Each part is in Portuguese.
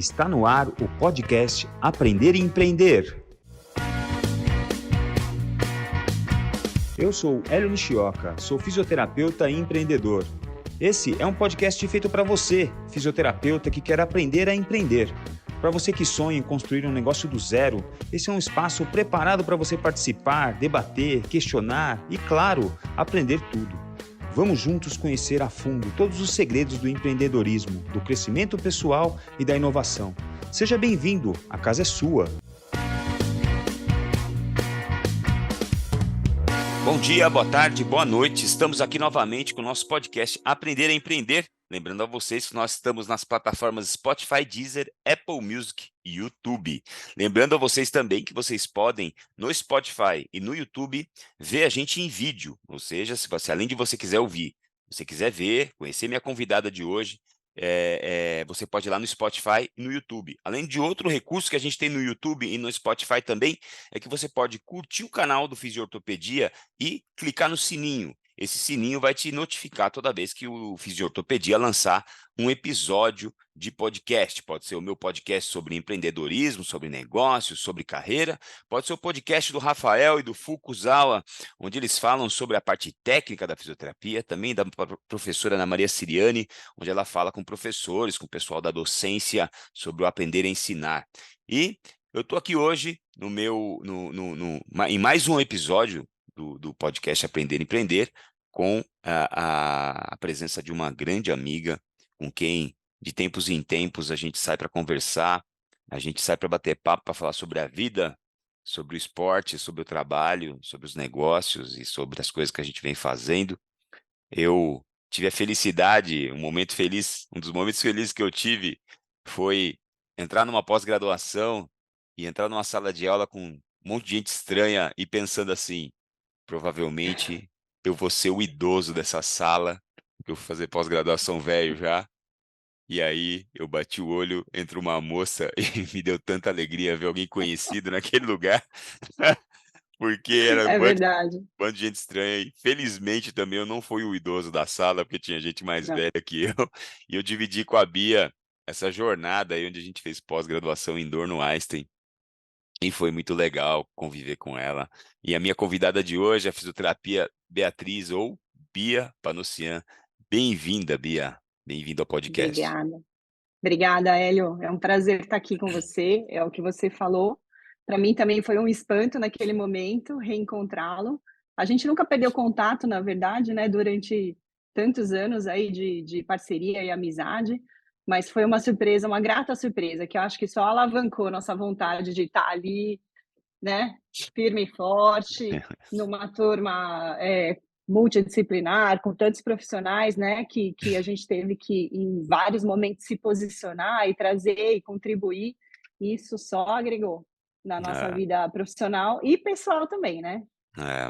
Está no ar o podcast Aprender e Empreender. Eu sou Hélio Nishioka, sou fisioterapeuta e empreendedor. Esse é um podcast feito para você, fisioterapeuta que quer aprender a empreender. Para você que sonha em construir um negócio do zero, esse é um espaço preparado para você participar, debater, questionar e, claro, aprender tudo. Vamos juntos conhecer a fundo todos os segredos do empreendedorismo, do crescimento pessoal e da inovação. Seja bem-vindo, a casa é sua. Bom dia, boa tarde, boa noite. Estamos aqui novamente com o nosso podcast Aprender a Empreender. Lembrando a vocês que nós estamos nas plataformas Spotify, Deezer, Apple Music e YouTube. Lembrando a vocês também que vocês podem, no Spotify e no YouTube, ver a gente em vídeo. Ou seja, se você, além de você quiser ouvir, você quiser ver, conhecer minha convidada de hoje, você pode ir lá no Spotify e no YouTube. Além de outro recurso que a gente tem no YouTube e no Spotify também, é que você pode curtir o canal do Fisiortopedia e clicar no sininho. Esse sininho vai te notificar toda vez que o Fisiortopedia lançar um episódio de podcast. Pode ser o meu podcast sobre empreendedorismo, sobre negócios, sobre carreira. Pode ser o podcast do Rafael e do Fukuzawa, onde eles falam sobre a parte técnica da fisioterapia. Também da professora Ana Maria Siriani, onde ela fala com professores, com o pessoal da docência sobre o aprender a ensinar. E eu estou aqui hoje em mais um episódio do podcast Aprender e Empreender, com a presença de uma grande amiga, com quem, de tempos em tempos, a gente sai para conversar, a gente sai para bater papo, para falar sobre a vida, sobre o esporte, sobre o trabalho, sobre os negócios e sobre as coisas que a gente vem fazendo. Eu tive a felicidade, um dos momentos felizes que eu tive foi entrar numa pós-graduação e entrar numa sala de aula com um monte de gente estranha e pensando assim: provavelmente eu vou ser o idoso dessa sala, porque eu vou fazer pós-graduação velho já. E aí eu bati o olho, entrou uma moça e me deu tanta alegria ver alguém conhecido naquele lugar, porque era É verdade. bando de gente estranha. E felizmente também eu não fui o idoso da sala, porque tinha gente mais Não. velha que eu. E eu dividi com a Bia essa jornada aí, onde a gente fez pós-graduação em Dorno Einstein. E foi muito legal conviver com ela. E a minha convidada de hoje é a fisioterapia Beatriz, ou Bia Panossian. Bem-vinda, Bia. Bem-vindo ao podcast. Obrigada. Obrigada, Hélio. É um prazer estar aqui com você. É o que você falou. Para mim também foi um espanto naquele momento reencontrá-lo. A gente nunca perdeu contato, na verdade, né, durante tantos anos aí de parceria e amizade, mas foi uma surpresa, uma grata surpresa, que eu acho que só alavancou nossa vontade de estar ali, né, firme e forte, numa turma multidisciplinar, com tantos profissionais, né, que a gente teve que, em vários momentos, se posicionar e trazer e contribuir. Isso só agregou na nossa É, vida profissional e pessoal também, né?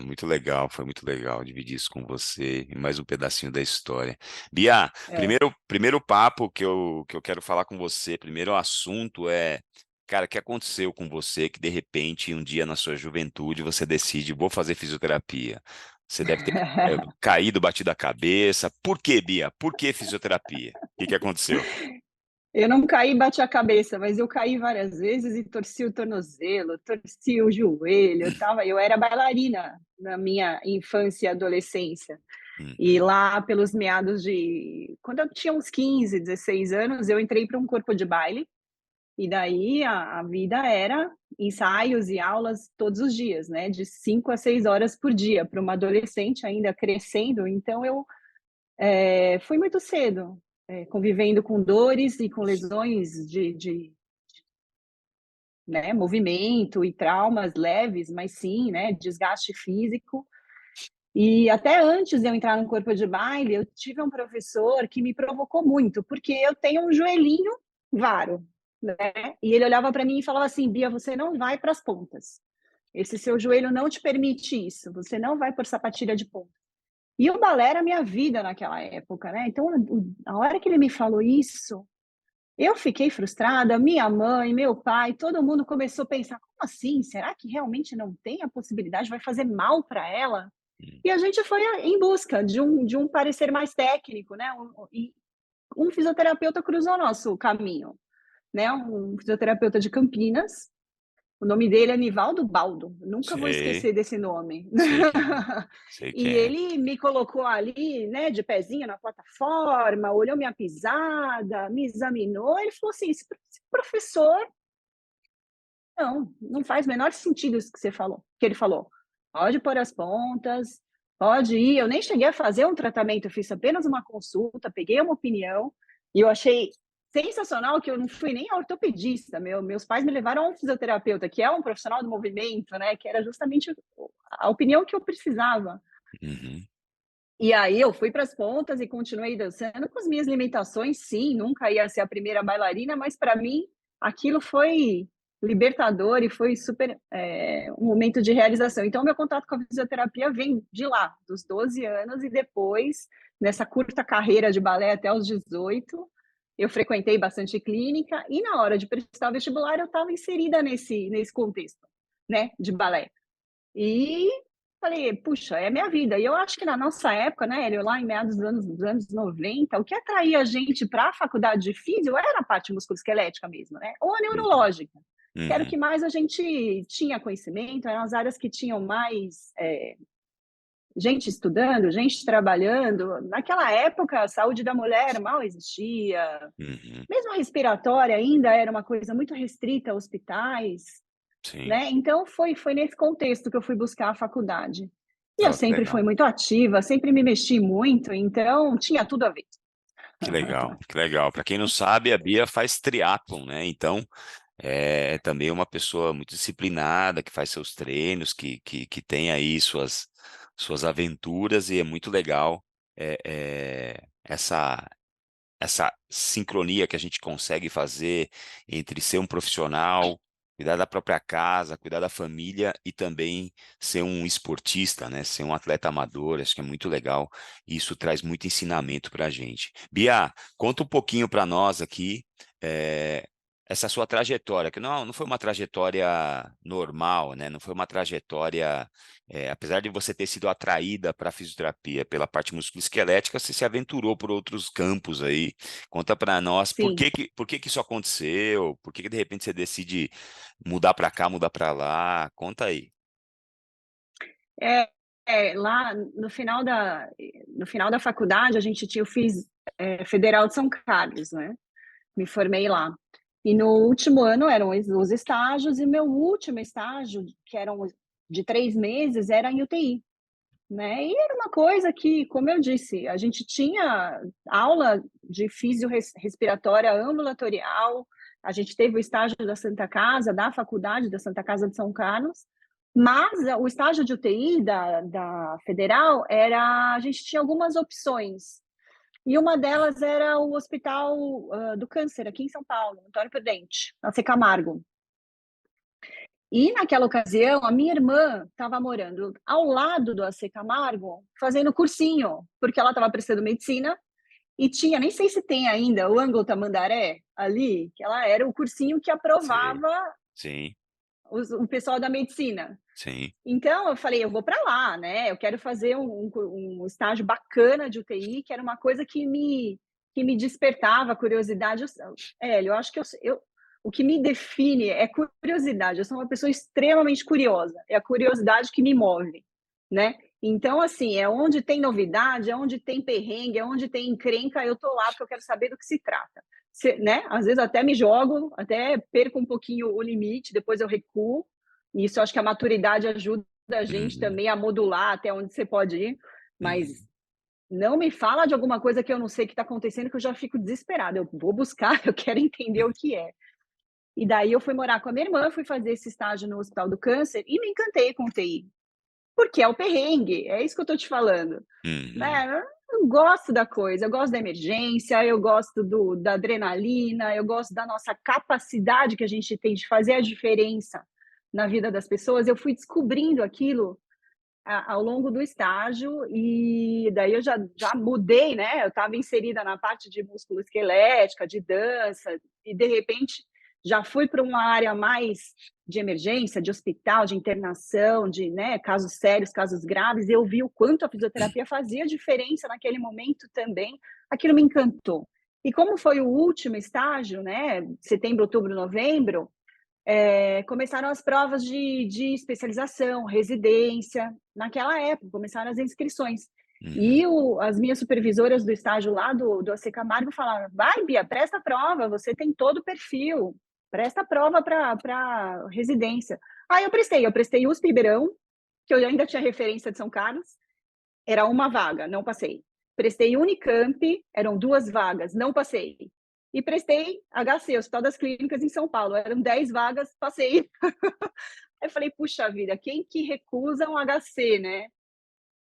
muito legal, foi muito legal dividir isso com você e mais um pedacinho da história. Bia, É. primeiro papo que eu quero falar com você, primeiro assunto é, cara, o que aconteceu com você que de repente um dia na sua juventude você decide, vou fazer fisioterapia. Você deve ter caído, batido a cabeça. Por que, Bia? Por que fisioterapia? O que aconteceu? Eu não caí e bati a cabeça, mas eu caí várias vezes e torci o tornozelo, torci o joelho. Eu era bailarina na minha infância e adolescência. E Uhum. lá pelos meados de... Quando eu tinha uns 15, 16 anos, eu entrei para um corpo de baile. E daí a vida era ensaios e aulas todos os dias, né? De 5 a 6 horas por dia, para uma adolescente ainda crescendo. Então eu fui muito cedo, convivendo com dores e com lesões de né, movimento e traumas leves, mas sim, né, desgaste físico. E até antes de eu entrar no corpo de baile, eu tive um professor que me provocou muito, porque eu tenho um joelhinho varo, né? E ele olhava para mim e falava assim: Bia, você não vai para as pontas. Esse seu joelho não te permite isso. Você não vai por sapatilha de ponta. E o balé era a minha vida naquela época, né? Então, a hora que ele me falou isso, eu fiquei frustrada. Minha mãe, meu pai, todo mundo começou a pensar: como assim? Será que realmente não tem a possibilidade? Vai fazer mal para ela? E a gente foi em busca de um parecer mais técnico, né? E um fisioterapeuta cruzou nosso caminho. né, um fisioterapeuta de Campinas. O nome dele é Nivaldo Baldo, nunca vou Sei, esquecer desse nome. sei quem é, sei E quem é. ele me colocou ali, né, de pezinho na plataforma, olhou minha pisada, me examinou, ele falou assim: "Esse professor, não faz o menor sentido isso que você falou", que ele falou: "Pode pôr as pontas, pode ir", eu nem cheguei a fazer um tratamento, eu fiz apenas uma consulta, peguei uma opinião, e eu achei sensacional que eu não fui nem a ortopedista, meus pais me levaram a um fisioterapeuta, que é um profissional do movimento, né, que era justamente a opinião que eu precisava. Uhum. E aí eu fui para as pontas e continuei dançando com as minhas limitações, sim, nunca ia ser a primeira bailarina, mas para mim aquilo foi libertador e foi super, um momento de realização. Então meu contato com a fisioterapia vem de lá, dos 12 anos, e depois, nessa curta carreira de balé até os 18, eu frequentei bastante clínica e na hora de prestar o vestibular eu estava inserida nesse contexto, né, de balé. E falei: "Puxa, é minha vida". E eu acho que na nossa época, né, Hélio, lá em meados dos anos 90, o que atraía a gente para a faculdade de físio era a parte musculoesquelética mesmo, né, ou a Uhum, neurológica, que era o uhum. que mais a gente tinha conhecimento, eram as áreas que tinham mais, gente estudando, gente trabalhando. Naquela época, a saúde da mulher mal existia, Uhum, mesmo a respiratória ainda era uma coisa muito restrita a hospitais. sim. Né, então foi nesse contexto que eu fui buscar a faculdade. E eu Ó, que sempre fui legal, muito ativa, sempre me mexi muito, então tinha tudo a ver. que legal, que legal. Para quem não sabe, a Bia faz triatlon, né? Então, é também uma pessoa muito disciplinada, que faz seus treinos, que tem aí suas aventuras, e é muito legal essa sincronia que a gente consegue fazer entre ser um profissional, cuidar da própria casa, cuidar da família e também ser um esportista, né? Ser um atleta amador, acho que é muito legal. E isso traz muito ensinamento para a gente. Bia, conta um pouquinho para nós aqui. Essa sua trajetória, que não foi uma trajetória normal, né? Não foi uma trajetória, apesar de você ter sido atraída para a fisioterapia pela parte musculoesquelética, você se aventurou por outros campos aí. Conta para nós Sim, por que que isso aconteceu, por que que de repente você decide mudar para cá, mudar para lá. Conta aí. é, lá no final da faculdade a gente tinha eu fiz, Federal de São Carlos, né, me formei lá. E no último ano eram os estágios e meu último estágio, que eram de 3 meses, era em UTI. Né, e era uma coisa que, como eu disse, a gente tinha aula de respiratória ambulatorial, a gente teve o estágio da Santa Casa, da faculdade da Santa Casa de São Carlos, mas o estágio de UTI da Federal a gente tinha algumas opções, e uma delas era o Hospital do Câncer, aqui em São Paulo, Antônio Prudente, na Camargo. E naquela ocasião, a minha irmã estava morando ao lado do AC Camargo, fazendo cursinho, porque ela estava prestando medicina e tinha, nem sei se tem ainda, o Ângulo Tamandaré ali, que ela era o cursinho que Sei. aprovava Sim, o pessoal da medicina. sim. Então eu falei, eu vou para lá, né? Eu quero fazer um estágio bacana de UTI, que era uma coisa que me despertava curiosidade. Eu acho que o que me define é curiosidade. Eu sou uma pessoa extremamente curiosa. É a curiosidade que me move, né? Então, assim, é onde tem novidade, é onde tem perrengue, é onde tem encrenca, eu tô lá porque eu quero saber do que se trata. Né? Às vezes até me jogo, até perco um pouquinho o limite, depois eu recuo. E isso eu acho que a maturidade ajuda a gente Uhum, também a modular até onde você pode ir, mas uhum, não me fala de alguma coisa que eu não sei que está acontecendo, que eu já fico desesperada. Eu vou buscar, eu quero entender o que é. E daí eu fui morar com a minha irmã, fui fazer esse estágio no Hospital do Câncer e me encantei com o TI, porque é o perrengue, é isso que eu estou te falando. uhum, Né? Eu gosto da coisa, eu gosto da emergência, eu gosto da adrenalina, eu gosto da nossa capacidade que a gente tem de fazer a diferença na vida das pessoas. Eu fui descobrindo aquilo ao longo do estágio, e daí eu já mudei, né? Eu estava inserida na parte de músculo esquelética, de dança, e de repente já fui para uma área mais de emergência, de hospital, de internação, de, né, casos sérios, casos graves. Eu vi o quanto a fisioterapia fazia diferença naquele momento também. Aquilo me encantou. E como foi o último estágio, né, setembro, outubro, novembro, começaram as provas de especialização, residência. Naquela época, começaram as inscrições. Uhum. E as minhas supervisoras do estágio lá do AC Camargo falaram: vai, Bia, presta a prova, você tem todo o perfil, presta a prova para residência. Aí eu prestei USP Ribeirão, que eu ainda tinha referência de São Carlos, era uma vaga, não passei. Prestei Unicamp, eram 2 vagas, não passei. E prestei HC, Hospital das Clínicas, em São Paulo, eram 10 vagas, passei. Aí eu falei, puxa vida, quem que recusa um HC, né?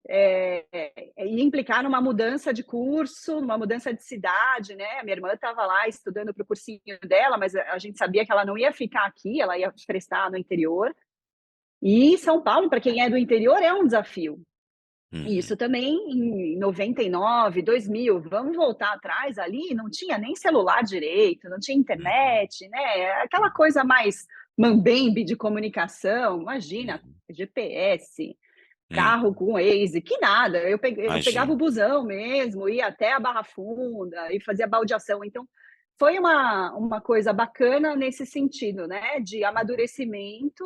Ia implicar numa mudança de curso, uma mudança de cidade, né? A minha irmã estava lá estudando para o cursinho dela, mas a gente sabia que ela não ia ficar aqui, ela ia prestar no interior. E São Paulo, para quem é do interior, é um desafio. Uhum. Isso também em 99, 2000, vamos voltar atrás ali, não tinha nem celular direito, não tinha Uhum. internet, né? Aquela coisa mais mambembe de comunicação, imagina, Uhum. GPS, carro Uhum. com Waze, que nada. Eu pegava o Imagino. busão mesmo, ia até a Barra Funda e fazia baldeação. Então, foi uma coisa bacana nesse sentido, né? De amadurecimento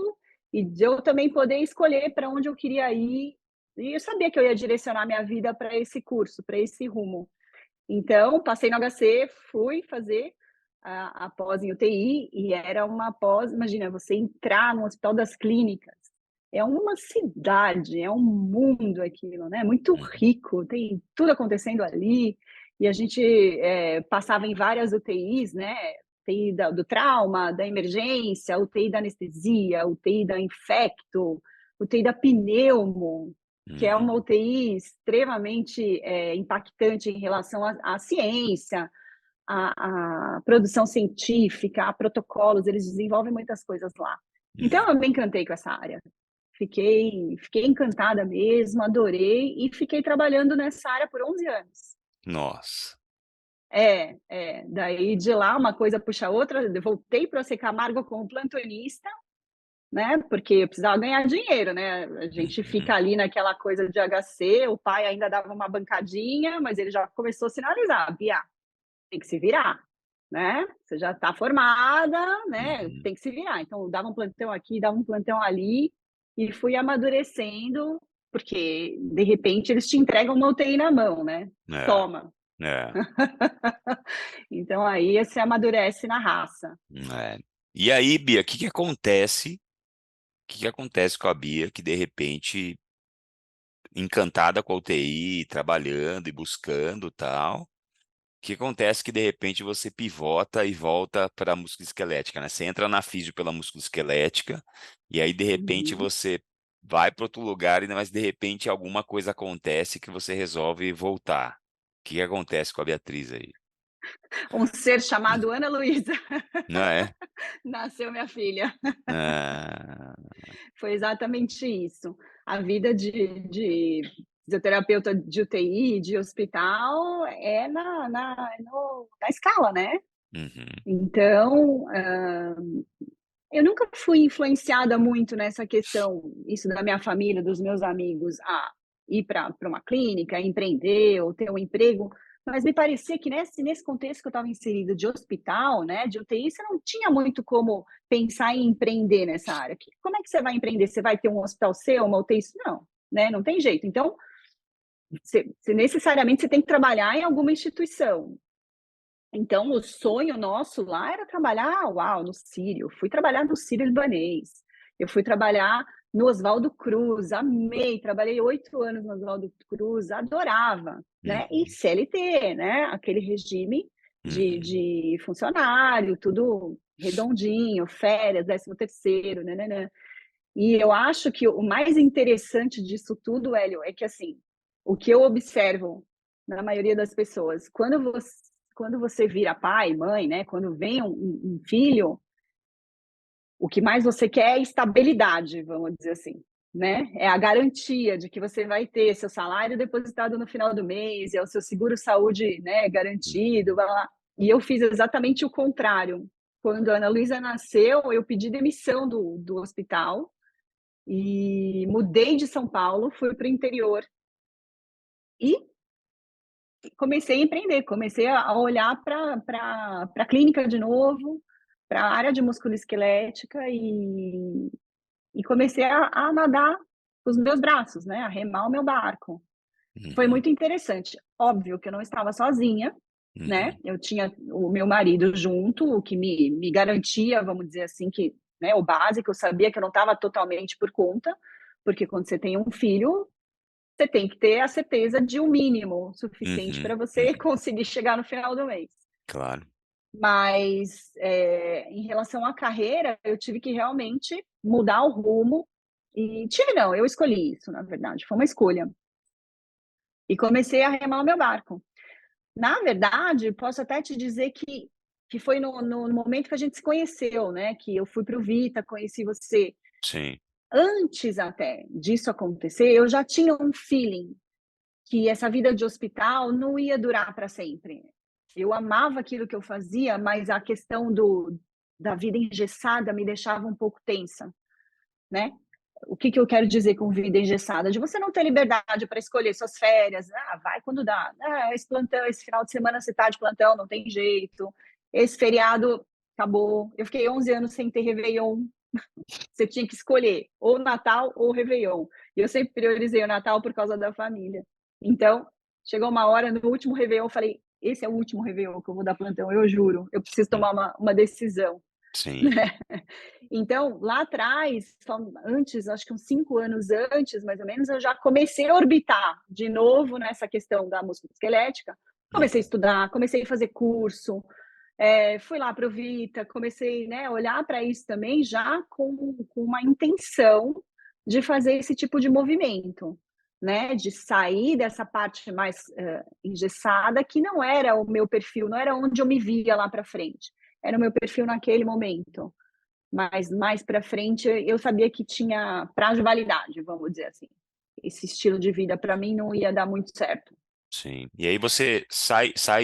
e de eu também poder escolher para onde eu queria ir. E eu sabia que eu ia direcionar minha vida para esse curso, para esse rumo. Então, passei no HC, fui fazer a pós em UTI e era uma pós, imagina, você entrar no Hospital das Clínicas, é uma cidade, é um mundo aquilo, né? Muito Uhum. rico, tem tudo acontecendo ali. E a gente passava em várias UTIs, né? UTI do trauma, da emergência, UTI da anestesia, UTI da infecto, UTI da pneumo, que é uma Uhum. UTI extremamente impactante em relação à ciência, à produção científica, a protocolos, eles desenvolvem muitas coisas lá. Então, eu me encantei com essa área. Fiquei encantada mesmo, adorei e fiquei trabalhando nessa área por 11 anos. Nossa. Daí de lá uma coisa puxa a outra, eu voltei para a Camargo como plantonista, né? Porque eu precisava ganhar dinheiro, né? A gente fica Uhum. ali naquela coisa de HC, o pai ainda dava uma bancadinha, mas ele já começou a sinalizar, Bia, tem que se virar, né? Você já está formada, né? Uhum. Tem que se virar. Então, dava um plantão aqui, dava um plantão ali, e fui amadurecendo, porque de repente eles te entregam uma UTI na mão, né? É, Toma. é, Então aí você amadurece na raça. é. E aí, Bia, o que que acontece? O que que acontece com a Bia que de repente, encantada com a UTI, trabalhando e buscando tal, o que acontece que de repente você pivota e volta para a musculoesquelética, né? Você entra na físio pela musculoesquelética e aí de repente Uhum. você vai para outro lugar, mas de repente alguma coisa acontece que você resolve voltar. O que que acontece com a Beatriz aí? Um ser chamado Ana Luísa. Não é? Nasceu minha filha. Ah, Foi exatamente isso. A vida de fisioterapeuta de UTI, de hospital, é na escala, né? uhum, Então, eu nunca fui influenciada muito nessa questão, isso da minha família, dos meus amigos, a ir para uma clínica, empreender ou ter um emprego, mas me parecia que nesse contexto que eu estava inserida de hospital, né, de UTI, você não tinha muito como pensar em empreender nessa área. Como é que você vai empreender? Você vai ter um hospital seu, uma UTI? Não, né? Não tem jeito. Então, você necessariamente você tem que trabalhar em alguma instituição. Então, o sonho nosso lá era trabalhar, uau, no Sírio. Fui trabalhar no Sírio Libanês. Eu fui trabalhar no Oswaldo Cruz, amei. Trabalhei 8 anos no Oswaldo Cruz, adorava, né? E uhum, CLT, né? Aquele regime uhum, de funcionário, tudo redondinho, férias, 13º, né? E eu acho que o mais interessante disso tudo, Hélio, é que assim, o que eu observo na maioria das pessoas, quando você vira pai, mãe, né? Quando vem um filho, o que mais você quer é estabilidade, vamos dizer assim, né? É a garantia de que você vai ter seu salário depositado no final do mês, é o seu seguro-saúde, né, garantido, blá, blá. E eu fiz exatamente o contrário. Quando a Ana Luísa nasceu, eu pedi demissão do hospital e mudei de São Paulo, fui para o interior e comecei a empreender, comecei a olhar para a clínica de novo, para a área de musculoesquelética e comecei a nadar com os meus braços, né, a remar o meu barco. Foi Uhum, muito interessante. Óbvio que eu não estava sozinha, né, uhum, eu tinha o meu marido junto, o que me garantia, vamos dizer assim, que, né, o básico, eu sabia que eu não estava totalmente por conta, porque quando você tem um filho, você tem que ter a certeza de um mínimo suficiente uhum, para você uhum, conseguir chegar no final do mês. claro. Mas, em relação à carreira, eu tive que realmente mudar o rumo e tive não, eu escolhi isso, na verdade, foi uma escolha. E comecei a remar o meu barco. Na verdade, posso até te dizer que foi no momento que a gente se conheceu, né, que eu fui para o Vita, conheci você. Sim, Antes até disso acontecer, eu já tinha um feeling que essa vida de hospital não ia durar para sempre. Eu amava aquilo que eu fazia, mas a questão da vida engessada me deixava um pouco tensa, né? O que eu quero dizer com vida engessada? De você não ter liberdade para escolher suas férias. Ah, vai quando dá. Ah, esse plantão, esse final de semana você está de plantão, não tem jeito. Esse feriado acabou. Eu fiquei 11 anos sem ter Réveillon. Você tinha que escolher ou Natal ou Réveillon. E eu sempre priorizei o Natal por causa da família. Então, chegou uma hora, no último Réveillon, eu falei: esse é o último Réveillon que eu vou dar plantão, eu juro. Eu preciso hum, tomar uma decisão. sim, Então, lá atrás, antes, acho que uns 5 anos antes, mais ou menos, eu já comecei a orbitar de novo nessa questão da musculoesquelética. Comecei a uhum, estudar, comecei a fazer curso, fui lá para o Vita, comecei, né, a olhar para isso também já com uma intenção de fazer esse tipo de movimento, né, de sair dessa parte mais engessada, que não era o meu perfil, não era onde eu me via lá para frente, era o meu perfil naquele momento. Mas mais para frente eu sabia que tinha prazo de validade, vamos dizer assim. Esse estilo de vida para mim não ia dar muito certo. sim. E aí você sai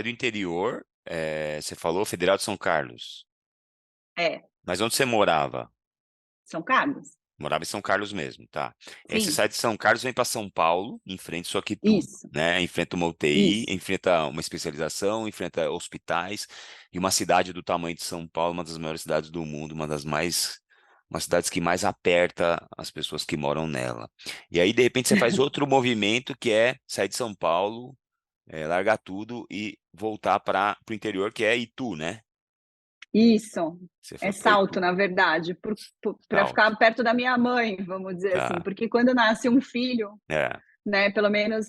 do interior, você falou Federal de São Carlos. É, Mas onde você morava? São Carlos? Morava em São Carlos mesmo, tá? E aí você Sim, sai de São Carlos, vem para São Paulo, enfrenta isso aqui tudo, isso, né? Enfrenta uma UTI, isso. enfrenta uma especialização, enfrenta hospitais, e uma cidade do tamanho de São Paulo, uma das maiores cidades do mundo, uma das cidades que mais aperta as pessoas que moram nela. E aí, de repente, você faz outro movimento que é sair de São Paulo, largar tudo e voltar para o interior, que é Itu, né? Isso, Você é foi para salto, Itu, na verdade, para Salto, ficar perto da minha mãe, vamos dizer assim, tá? porque quando nasce um filho, É. né, pelo menos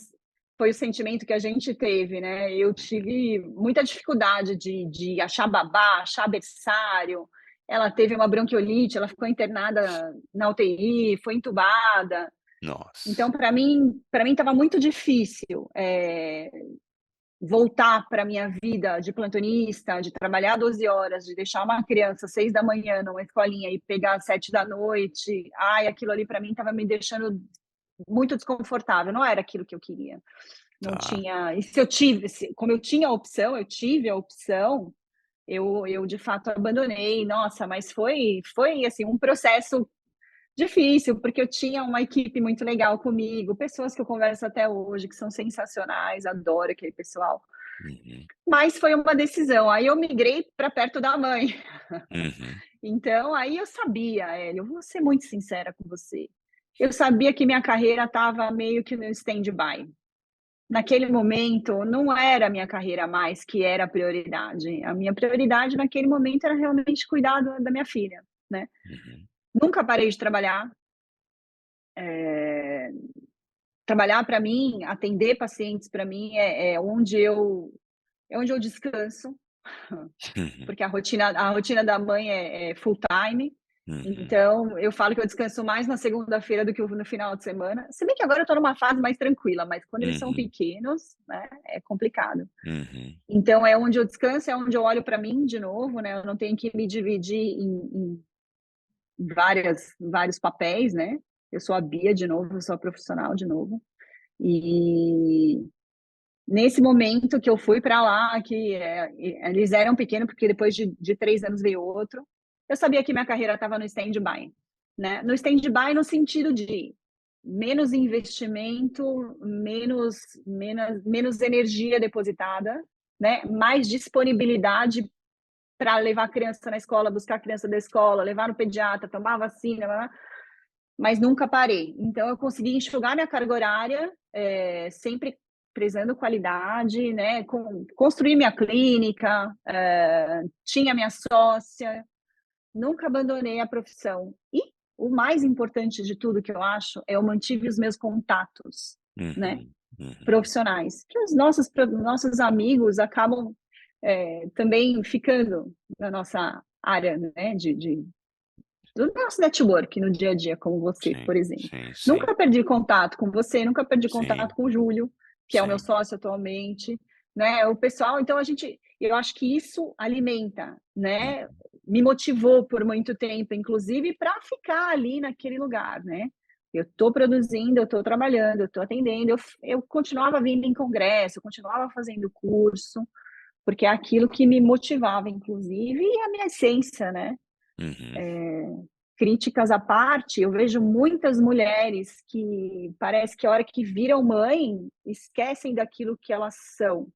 foi o sentimento que a gente teve, né? Eu tive muita dificuldade de achar babá, achar berçário. Ela teve uma bronquiolite, ela ficou internada na UTI, foi entubada. Nossa. Então, para mim estava muito difícil voltar para a minha vida de plantonista, de trabalhar 12 horas, de deixar uma criança às 6 da manhã numa escolinha e pegar às 7 da noite. Ai, aquilo ali para mim estava me deixando muito desconfortável, não era aquilo que eu queria. Não Tá. tinha. E se eu tive, como eu tinha a opção, eu tive a opção, eu de fato abandonei. Nossa, mas foi assim um processo difícil, porque eu tinha uma equipe muito legal comigo, pessoas que eu converso até hoje, que são sensacionais, adoro aquele pessoal. Uhum, Mas foi uma decisão. Aí eu migrei para perto da mãe. uhum, Então, aí eu sabia, Hélio, eu vou ser muito sincera com você. Eu sabia que minha carreira estava meio que no stand-by. Naquele momento, não era a minha carreira mais que era a prioridade. A minha prioridade naquele momento era realmente cuidar da minha filha, né? uhum, Nunca parei de trabalhar. É, trabalhar para mim, atender pacientes para mim é onde eu descanso, uhum, porque a rotina da mãe é full time. uhum, Então, eu falo que eu descanso mais na segunda-feira do que no final de semana. Se bem que agora eu estou numa fase mais tranquila, mas quando eles são uhum, pequenos, né, é complicado. uhum, Então, é onde eu descanso, é onde eu olho para mim de novo, né? Eu não tenho que me dividir em vários papéis, né? Eu sou a Bia de novo, eu sou a profissional de novo. E nesse momento que eu fui para lá, que eles eram pequenos, porque depois de 3 anos veio outro, eu sabia que minha carreira estava no stand-by, né? No stand-by no sentido de menos investimento, menos energia depositada, né? Mais disponibilidade para levar a criança na escola, buscar a criança da escola, levar no pediatra, tomar vacina, mas nunca parei. Então, eu consegui enxugar minha carga horária, sempre prezando qualidade, né? Construir minha clínica, tinha minha sócia, nunca abandonei a profissão. E o mais importante de tudo que eu acho é eu mantive os meus contatos, né? Profissionais, que os nossos amigos acabam também ficando na nossa área, né? Do nosso network no dia a dia, como você, Sim, por exemplo. sim, sim, Nunca perdi contato com você, nunca perdi sim, contato com o Júlio, que é o meu sim. sócio atualmente, né? O pessoal, então eu acho que isso alimenta, né? Me motivou por muito tempo, inclusive, para ficar ali naquele lugar, né? Eu estou produzindo, eu estou trabalhando, eu estou atendendo, eu continuava vindo em congresso, eu continuava fazendo curso, porque é aquilo que me motivava, inclusive, e a minha essência, né? Uhum, Críticas à parte, eu vejo muitas mulheres que parece que a hora que viram mãe, esquecem daquilo que elas são,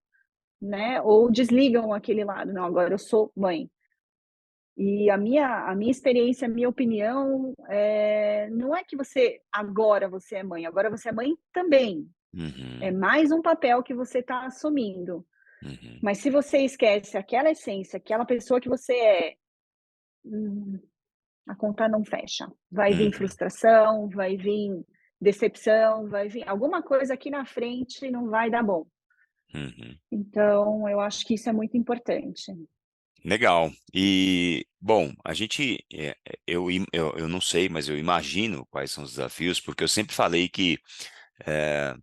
né? Ou desligam aquele lado, não, agora eu sou mãe. E a minha experiência, a minha opinião, não é que agora você é mãe, agora você é mãe também. É uhum, mais um papel que você está assumindo. uhum, Mas se você esquece aquela essência, aquela pessoa que você é, a conta não fecha. Vai vir uhum, frustração, vai vir decepção, vai vir alguma coisa aqui na frente não vai dar bom. uhum. Então, eu acho que isso é muito importante. Legal. E, bom, a gente, eu não sei, mas eu imagino quais são os desafios, porque eu sempre falei que, é,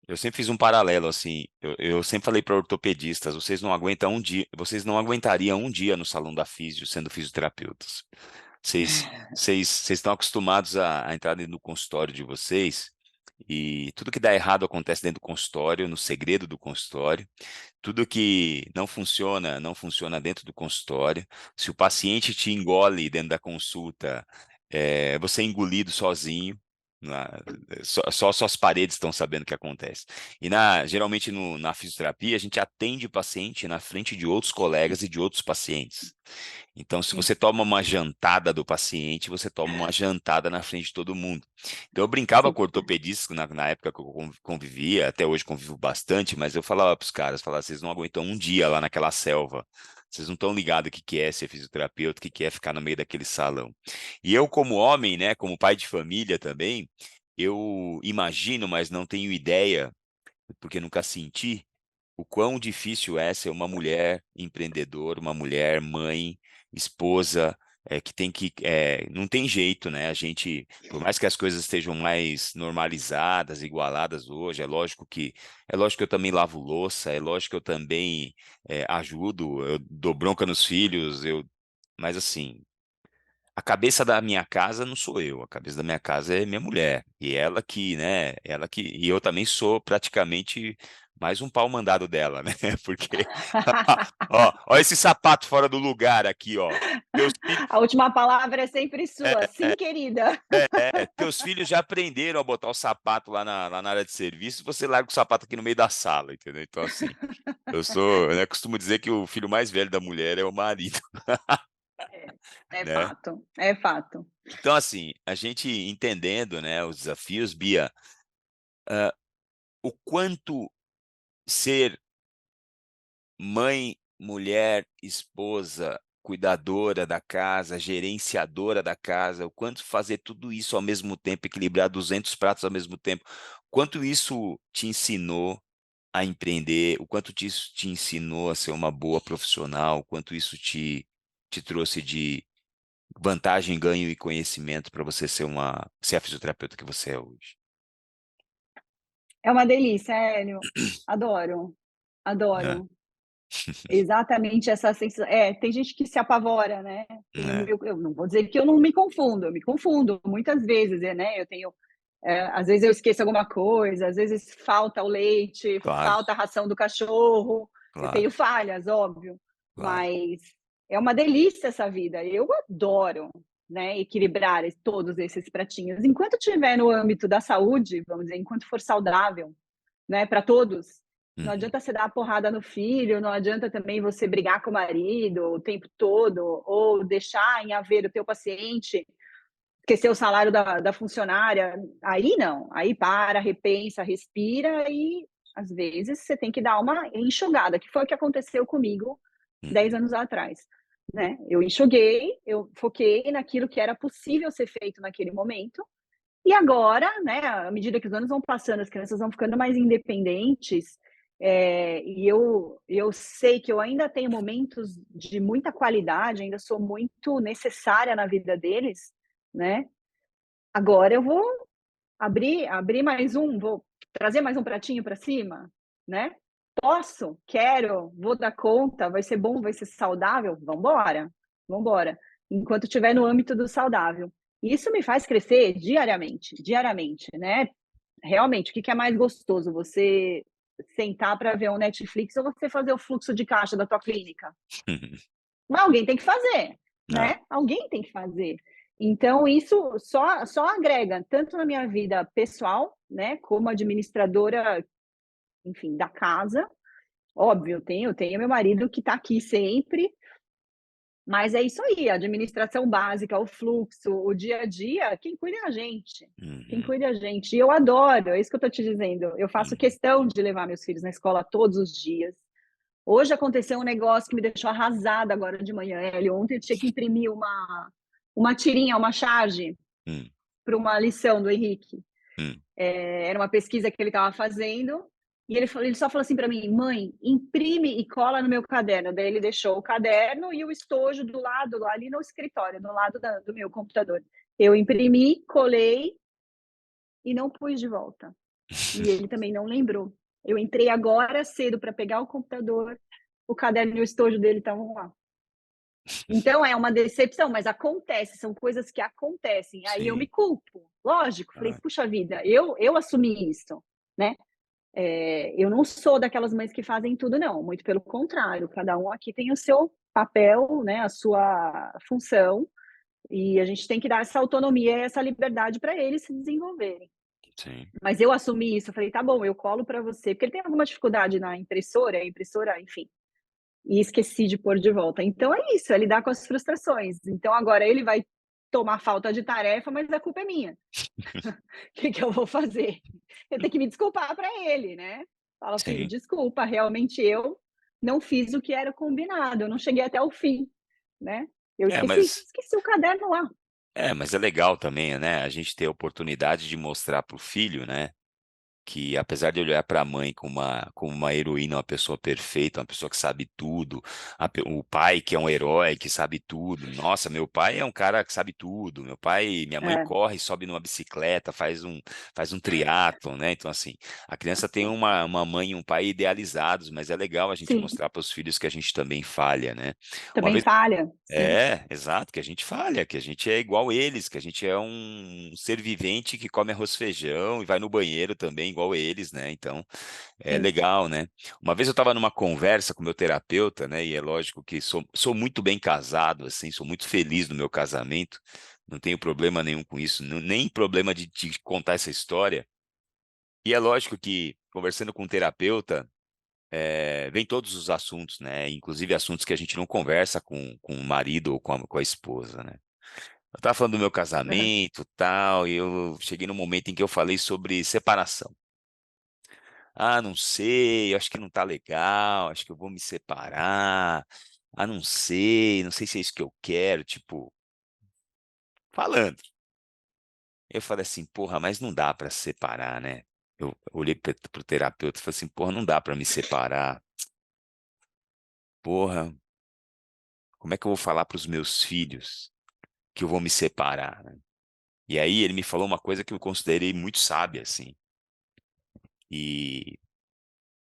eu sempre fiz um paralelo, assim, eu sempre falei para ortopedistas, vocês não aguentam um dia, vocês não aguentariam um dia no salão da físio sendo fisioterapeutas. Vocês estão acostumados a entrar dentro do consultório de vocês, e tudo que dá errado acontece dentro do consultório, no segredo do consultório. Tudo que não funciona, não funciona dentro do consultório. Se o paciente te engole dentro da consulta, você é engolido sozinho. Só suas paredes estão sabendo o que acontece. E geralmente na fisioterapia, a gente atende o paciente na frente de outros colegas e de outros pacientes. Então, se Sim, você toma uma jantada do paciente, você toma uma jantada na frente de todo mundo. Então, eu brincava sim. com ortopedistas na época que eu convivia, até hoje convivo bastante, mas eu falava para os caras, falava, vocês não aguentam um dia lá naquela selva. Vocês não estão ligados o que que é ser fisioterapeuta, o que que é ficar no meio daquele salão. E eu, como homem, né, como pai de família também, eu imagino, mas não tenho ideia, porque nunca senti, o quão difícil é ser uma mulher empreendedora, uma mulher mãe, esposa, que tem que, não tem jeito, né? A gente, por mais que as coisas estejam mais normalizadas, igualadas hoje, é lógico que eu também lavo louça, é lógico que eu também ajudo, eu dou bronca nos filhos, mas assim, a cabeça da minha casa não sou eu, a cabeça da minha casa é minha mulher. E ela que, né, e eu também sou praticamente mais um pau mandado dela, né? Porque, ó esse sapato fora do lugar aqui, ó. Teus filhos, A última palavra é sempre sua. Sim, querida. teus filhos já aprenderam a botar o sapato lá na área de serviço, você larga o sapato aqui no meio da sala, entendeu? Então, assim, eu costumo dizer que o filho mais velho da mulher é o marido, É né? fato, é fato. Então, assim, a gente entendendo, né, os desafios, Bia, o quanto ser mãe, mulher, esposa, cuidadora da casa, gerenciadora da casa, o quanto fazer tudo isso ao mesmo tempo, equilibrar 200 pratos ao mesmo tempo, quanto isso te ensinou a empreender, o quanto isso te ensinou a ser uma boa profissional, o quanto isso te trouxe de vantagem, ganho e conhecimento para você ser a fisioterapeuta que você é hoje. É uma delícia, Hélio. Adoro, Né? adoro. Exatamente essa sensação. Tem gente que se apavora, né? Né? Eu não vou dizer que eu não me confundo, eu me confundo muitas vezes, né? Às vezes eu esqueço alguma coisa, às vezes falta o leite, Claro, falta a ração do cachorro. Eu claro, tenho falhas, óbvio, claro. mas é uma delícia essa vida. Eu adoro. né, equilibrar todos esses pratinhos. Enquanto estiver no âmbito da saúde, vamos dizer, enquanto for saudável, né, para todos, não Uhum. adianta você dar a porrada no filho, não adianta também você brigar com o marido o tempo todo, ou deixar em haver o teu paciente, esquecer o salário da funcionária, aí não, aí para, repensa, respira e às vezes você tem que dar uma enxugada, que foi o que aconteceu comigo 10 Uhum. anos atrás, né? Eu enxuguei, eu foquei naquilo que era possível ser feito naquele momento, e agora, né, à medida que os anos vão passando, as crianças vão ficando mais independentes, e eu sei que eu ainda tenho momentos de muita qualidade, ainda sou muito necessária na vida deles, né? Agora eu vou abrir mais um, vou trazer mais um pratinho para cima, né? Posso, quero, vou dar conta, vai ser bom, vai ser saudável, vamos embora, vamos embora. Enquanto estiver no âmbito do saudável. Isso me faz crescer diariamente, né? Realmente, o que é mais gostoso? Você sentar para ver um Netflix ou você fazer o fluxo de caixa da tua clínica? Mas alguém tem que fazer, Ah, né? Alguém tem que fazer. Então, isso só agrega, tanto na minha vida pessoal, né, como administradora, enfim, da casa. Óbvio, eu tenho meu marido que está aqui sempre, mas é isso aí, a administração básica, o fluxo, o dia a dia, quem cuida é a gente. Quem uhum. cuida é a gente. E eu adoro, é isso que eu estou te dizendo. Eu faço Uhum. questão de levar meus filhos na escola todos os dias. Hoje aconteceu um negócio que me deixou arrasada agora de manhã. Ele ontem eu tinha que imprimir uma tirinha, uma charge Hum, para uma lição do Henrique. hum. Era uma pesquisa que ele estava fazendo e ele só falou assim para mim, mãe, imprime e cola no meu caderno. Daí ele deixou o caderno e o estojo do lado, ali no escritório, do lado do meu computador. Eu imprimi, colei e não pus de volta. E ele também não lembrou. Eu entrei agora cedo para pegar o computador, o caderno e o estojo dele estavam lá. Então é uma decepção, mas acontece, são coisas que acontecem. Aí eu me Sim. culpo, lógico. Falei, Ah, puxa vida, eu assumi isso, né? Eu não sou daquelas mães que fazem tudo, não. Muito pelo contrário, cada um aqui tem o seu papel, né? A sua função, e a gente tem que dar essa autonomia e essa liberdade para eles se desenvolverem. sim. Mas eu assumi isso, eu falei, tá bom, eu colo para você, porque ele tem alguma dificuldade na impressora, enfim, e esqueci de pôr de volta. Então é isso, é lidar com as frustrações. Então agora ele vai tomar falta de tarefa, mas a culpa é minha. O que eu vou fazer? Eu tenho que me desculpar para ele, né? Fala, filho, Sim. desculpa, realmente eu não fiz o que era combinado, eu não cheguei até o fim, né? Eu É, esqueci o caderno lá. mas é legal também, né? A gente ter a oportunidade de mostrar para o filho, né? Que apesar de olhar para a mãe como uma heroína, uma pessoa perfeita, uma pessoa que sabe tudo, o pai que é um herói, que sabe tudo. Nossa, meu pai é um cara que sabe tudo. Minha mãe É, corre, sobe numa bicicleta, faz um triatlon, né? Então, assim, a criança tem uma mãe e um pai idealizados, mas é legal a gente sim, mostrar para os filhos que a gente também falha, né? Uma também vez falha, sim, exato, que a gente falha, que a gente é igual eles, que a gente é um ser vivente que come arroz e feijão e vai no banheiro também, igual eles, né? Então, é sim. legal, né? Uma vez eu estava numa conversa com meu terapeuta, né? E é lógico que sou muito bem casado, assim, sou muito feliz no meu casamento, não tenho problema nenhum com isso, nem problema de te contar essa história. E é lógico que, conversando com um terapeuta, vem todos os assuntos, né? Inclusive assuntos que a gente não conversa com o marido ou com a esposa, né? Eu tava falando do meu Aham. casamento, tal, e eu cheguei no momento em que eu falei sobre separação. Ah, não sei, acho que não tá legal, acho que eu vou me separar. Ah, não sei se é isso que eu quero, tipo, falando. Eu falei assim, porra, mas não dá pra separar, né? Eu olhei pro terapeuta e falei assim, porra, não dá pra me separar. Porra, como é que eu vou falar pros meus filhos que eu vou me separar, né? E aí ele me falou uma coisa que eu considerei muito sábia, assim. E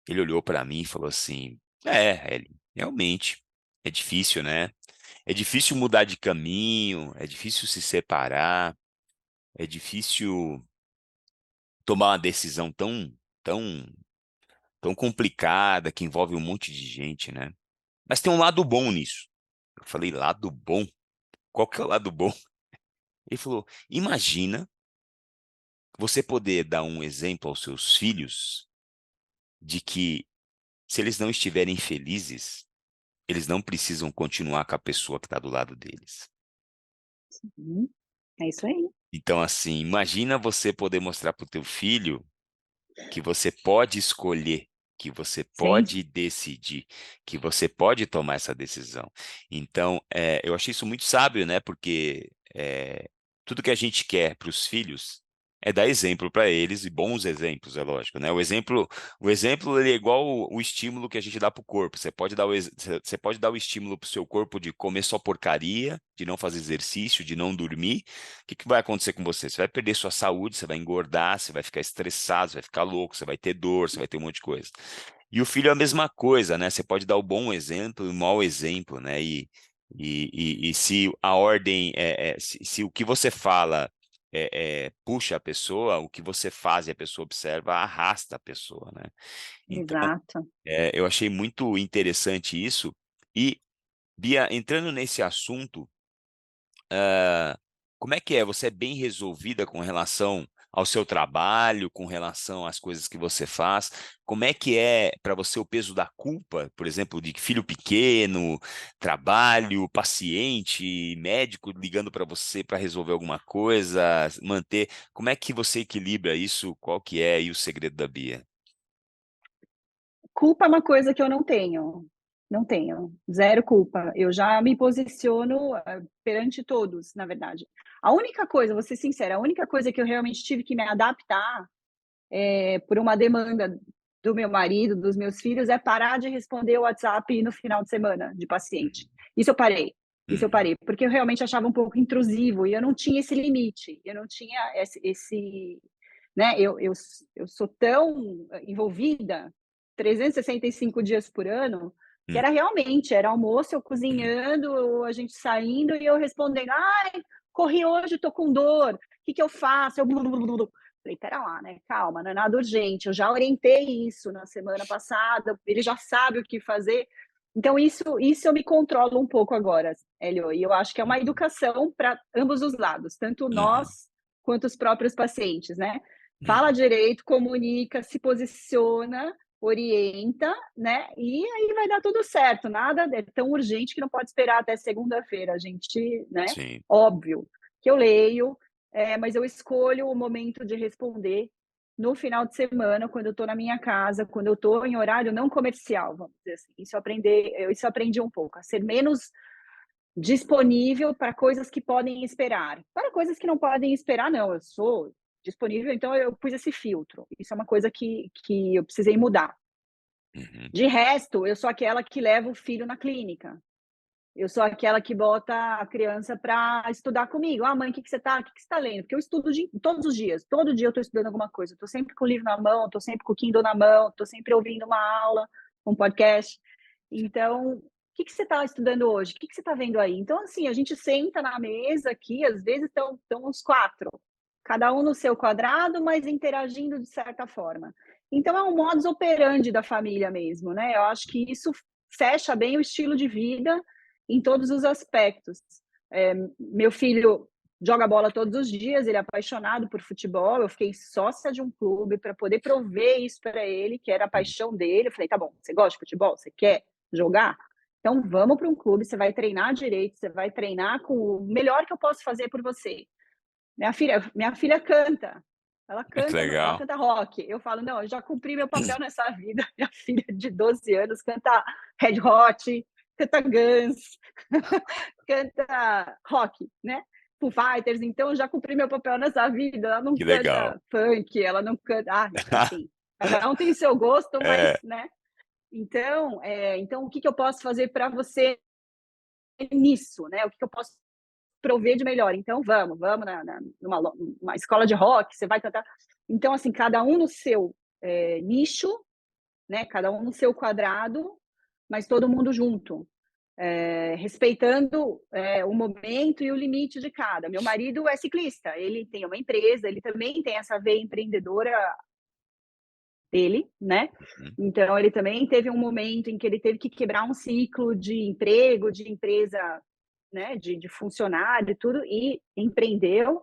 ele olhou pra mim e falou assim: Eli, realmente é difícil, né? É difícil mudar de caminho, é difícil se separar, é difícil tomar uma decisão tão, tão complicada que envolve um monte de gente, né? Mas tem um lado bom nisso. Eu falei, lado bom? Qual que é o lado bom? Ele falou: imagina você poder dar um exemplo aos seus filhos de que se eles não estiverem felizes, eles não precisam continuar com a pessoa que está do lado deles. Uhum. É isso aí. Então, assim, imagina você poder mostrar para o teu filho que você pode escolher, que você Sim, pode decidir, que você pode tomar essa decisão. Então, eu achei isso muito sábio, né? Porque tudo que a gente quer para os filhos é dar exemplo para eles, e bons exemplos, é lógico, né? O exemplo ele é igual o estímulo que a gente dá para o corpo. Você pode dar o estímulo para o seu corpo de comer só porcaria, de não fazer exercício, de não dormir. O que vai acontecer com você? Você vai perder sua saúde, você vai engordar, você vai ficar estressado, você vai ficar louco, você vai ter dor, você vai ter um monte de coisa. E o filho é a mesma coisa, né? Você pode dar o bom exemplo e o mau exemplo, né? E se a ordem, se o que você fala puxa a pessoa, o que você faz e a pessoa observa, arrasta a pessoa, né? Então, exato. eu achei muito interessante isso. E, Bia, entrando nesse assunto, como é que é? Você é bem resolvida com relação ao seu trabalho, com relação às coisas que você faz? Como é que é para você o peso da culpa, por exemplo, de filho pequeno, trabalho, paciente, médico ligando para você para resolver alguma coisa, manter? Como é que você equilibra isso? Qual que é aí o segredo da Bia? Culpa é uma coisa que eu não tenho. Não tenho. Zero culpa. Eu já me posiciono perante todos, na verdade. A única coisa, vou ser sincera, a única coisa que eu realmente tive que me adaptar por uma demanda do meu marido, dos meus filhos, é parar de responder o WhatsApp no final de semana de paciente. Uhum, Isso eu parei. Isso eu uhum, parei, porque eu realmente achava um pouco intrusivo e eu não tinha esse limite, eu não tinha esse né? Eu sou tão envolvida 365 dias por ano que uhum, era realmente, era almoço, eu uhum. cozinhando, a gente saindo e eu respondendo, ai, corri hoje, tô com dor, o que que eu faço? Eu... Falei, pera lá, né? Calma, não é nada urgente. Eu já orientei isso na semana passada, ele já sabe o que fazer. Então, isso eu me controlo um pouco agora, Hélio. E eu acho que é uma Uhum, educação para ambos os lados, tanto uhum, nós quanto os próprios pacientes, né? Fala uhum. direito, comunica, se posiciona, orienta, né? E aí vai dar tudo certo. Nada é tão urgente que não pode esperar até segunda-feira. A gente, né? Sim. Óbvio que eu leio, mas eu escolho o momento de responder no final de semana, quando eu estou na minha casa, quando eu estou em horário não comercial, vamos dizer assim. Isso eu aprendi um pouco, a ser menos disponível para coisas que podem esperar. Para coisas que não podem esperar, não. Eu sou disponível, então eu pus esse filtro. Isso é uma coisa que eu precisei mudar. Uhum. De resto, eu sou aquela que leva o filho na clínica. Eu sou aquela que bota a criança para estudar comigo. Ah, mãe, o que você tá lendo? Porque eu estudo todos os dias. Todo dia eu estou estudando alguma coisa. Estou sempre com o livro na mão, estou sempre com o Kindle na mão, estou sempre ouvindo uma aula, um podcast. Então, o que você está estudando hoje? O que você está vendo aí? Então, assim, a gente senta na mesa aqui, às vezes estão os quatro, cada um no seu quadrado, mas interagindo de certa forma. Então, é um modus operandi da família mesmo, né? Eu acho que isso fecha bem o estilo de vida em todos os aspectos. Meu filho joga bola todos os dias, ele é apaixonado por futebol. Eu fiquei sócia de um clube para poder prover isso para ele, que era a paixão dele. Eu falei: tá bom, você gosta de futebol? Você quer jogar? Então vamos para um clube, você vai treinar direito, você vai treinar com o melhor que eu posso fazer por você. Minha filha canta. Que Ela legal. canta rock. Eu falo, não, eu já cumpri meu papel nessa vida. Minha filha de 12 anos canta Red Hot, canta Guns, canta rock, né? Foo Fighters, então eu já cumpri meu papel nessa vida. Ela não Que legal. canta funk, ela não canta. Ah, enfim, cada um tem seu gosto, É, mas, né? Então o que, que eu posso fazer para você nisso, né? O que, que eu posso prover de melhor? Então vamos numa escola de rock, você vai cantar. Então, assim, cada um no seu nicho, né? Cada um no seu quadrado, mas todo mundo junto. Respeitando o momento e o limite de cada. Meu marido é ciclista, ele tem uma empresa, ele também tem essa veia empreendedora dele, né? uhum, Então, ele também teve um momento em que ele teve que quebrar um ciclo de emprego, de empresa, né, de funcionário e tudo, e empreendeu,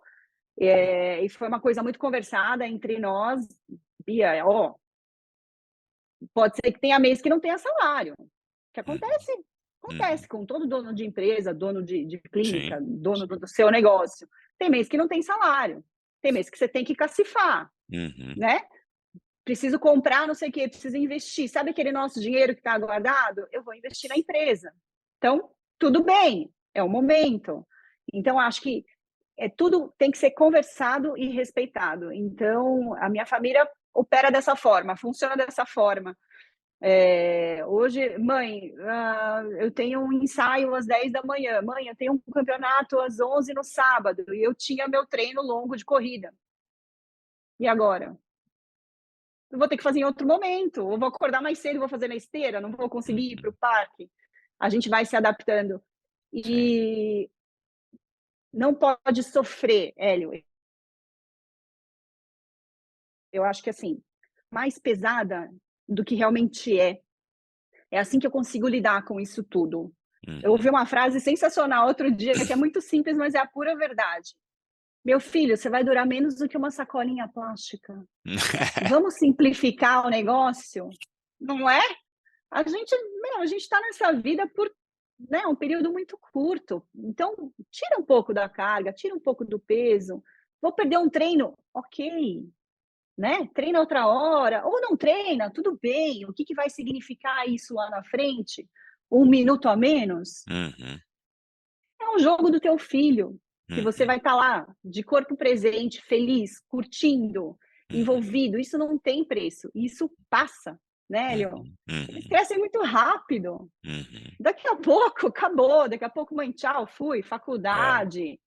e foi uma coisa muito conversada entre nós, Bia, ó, pode ser que tenha mês que não tenha salário, que Uhum. acontece Uhum. com todo dono de empresa, dono de Sim. clínica, dono do seu negócio. Tem mês que não tem salário, tem mês que você tem que cacifar, Uhum. né? Preciso comprar não sei o quê, preciso investir. Sabe aquele nosso dinheiro que está guardado? Eu vou investir na empresa. Então, tudo bem, é o momento. Então, acho que tudo tem que ser conversado e respeitado. Então, a minha família opera dessa forma, funciona dessa forma. Hoje, mãe, eu tenho um ensaio às 10 da manhã. Mãe, eu tenho um campeonato às 11 no sábado. E eu tinha meu treino longo de corrida. E agora? Eu vou ter que fazer em outro momento. Ou vou acordar mais cedo e vou fazer na esteira. Não vou conseguir ir para Uhum. o parque. A gente vai se adaptando. Sim. E não pode sofrer, Hélio. Eu acho que assim, mais pesada do que realmente é. É assim que eu consigo lidar com isso tudo. Eu ouvi Uhum. uma frase sensacional outro dia, que é muito simples, mas é a pura verdade. Meu filho, você vai durar menos do que uma sacolinha plástica. Vamos simplificar o negócio? Não é? A gente está nessa vida por, né, um período muito curto. Então, tira um pouco da carga, tira um pouco do peso. Vou perder um treino? Ok, né? Treina outra hora, ou não treina, tudo bem. O que, que vai significar isso lá na frente? Um minuto a menos? Uhum. É um jogo do teu filho, que você Uhum. vai estar lá, de corpo presente, feliz, curtindo, Uhum. envolvido. Isso não tem preço, isso passa, né, Leon? Uhum. Eles Uhum. crescem muito rápido. Uhum. Daqui a pouco, acabou. Daqui a pouco, mãe, tchau, fui, É, faculdade,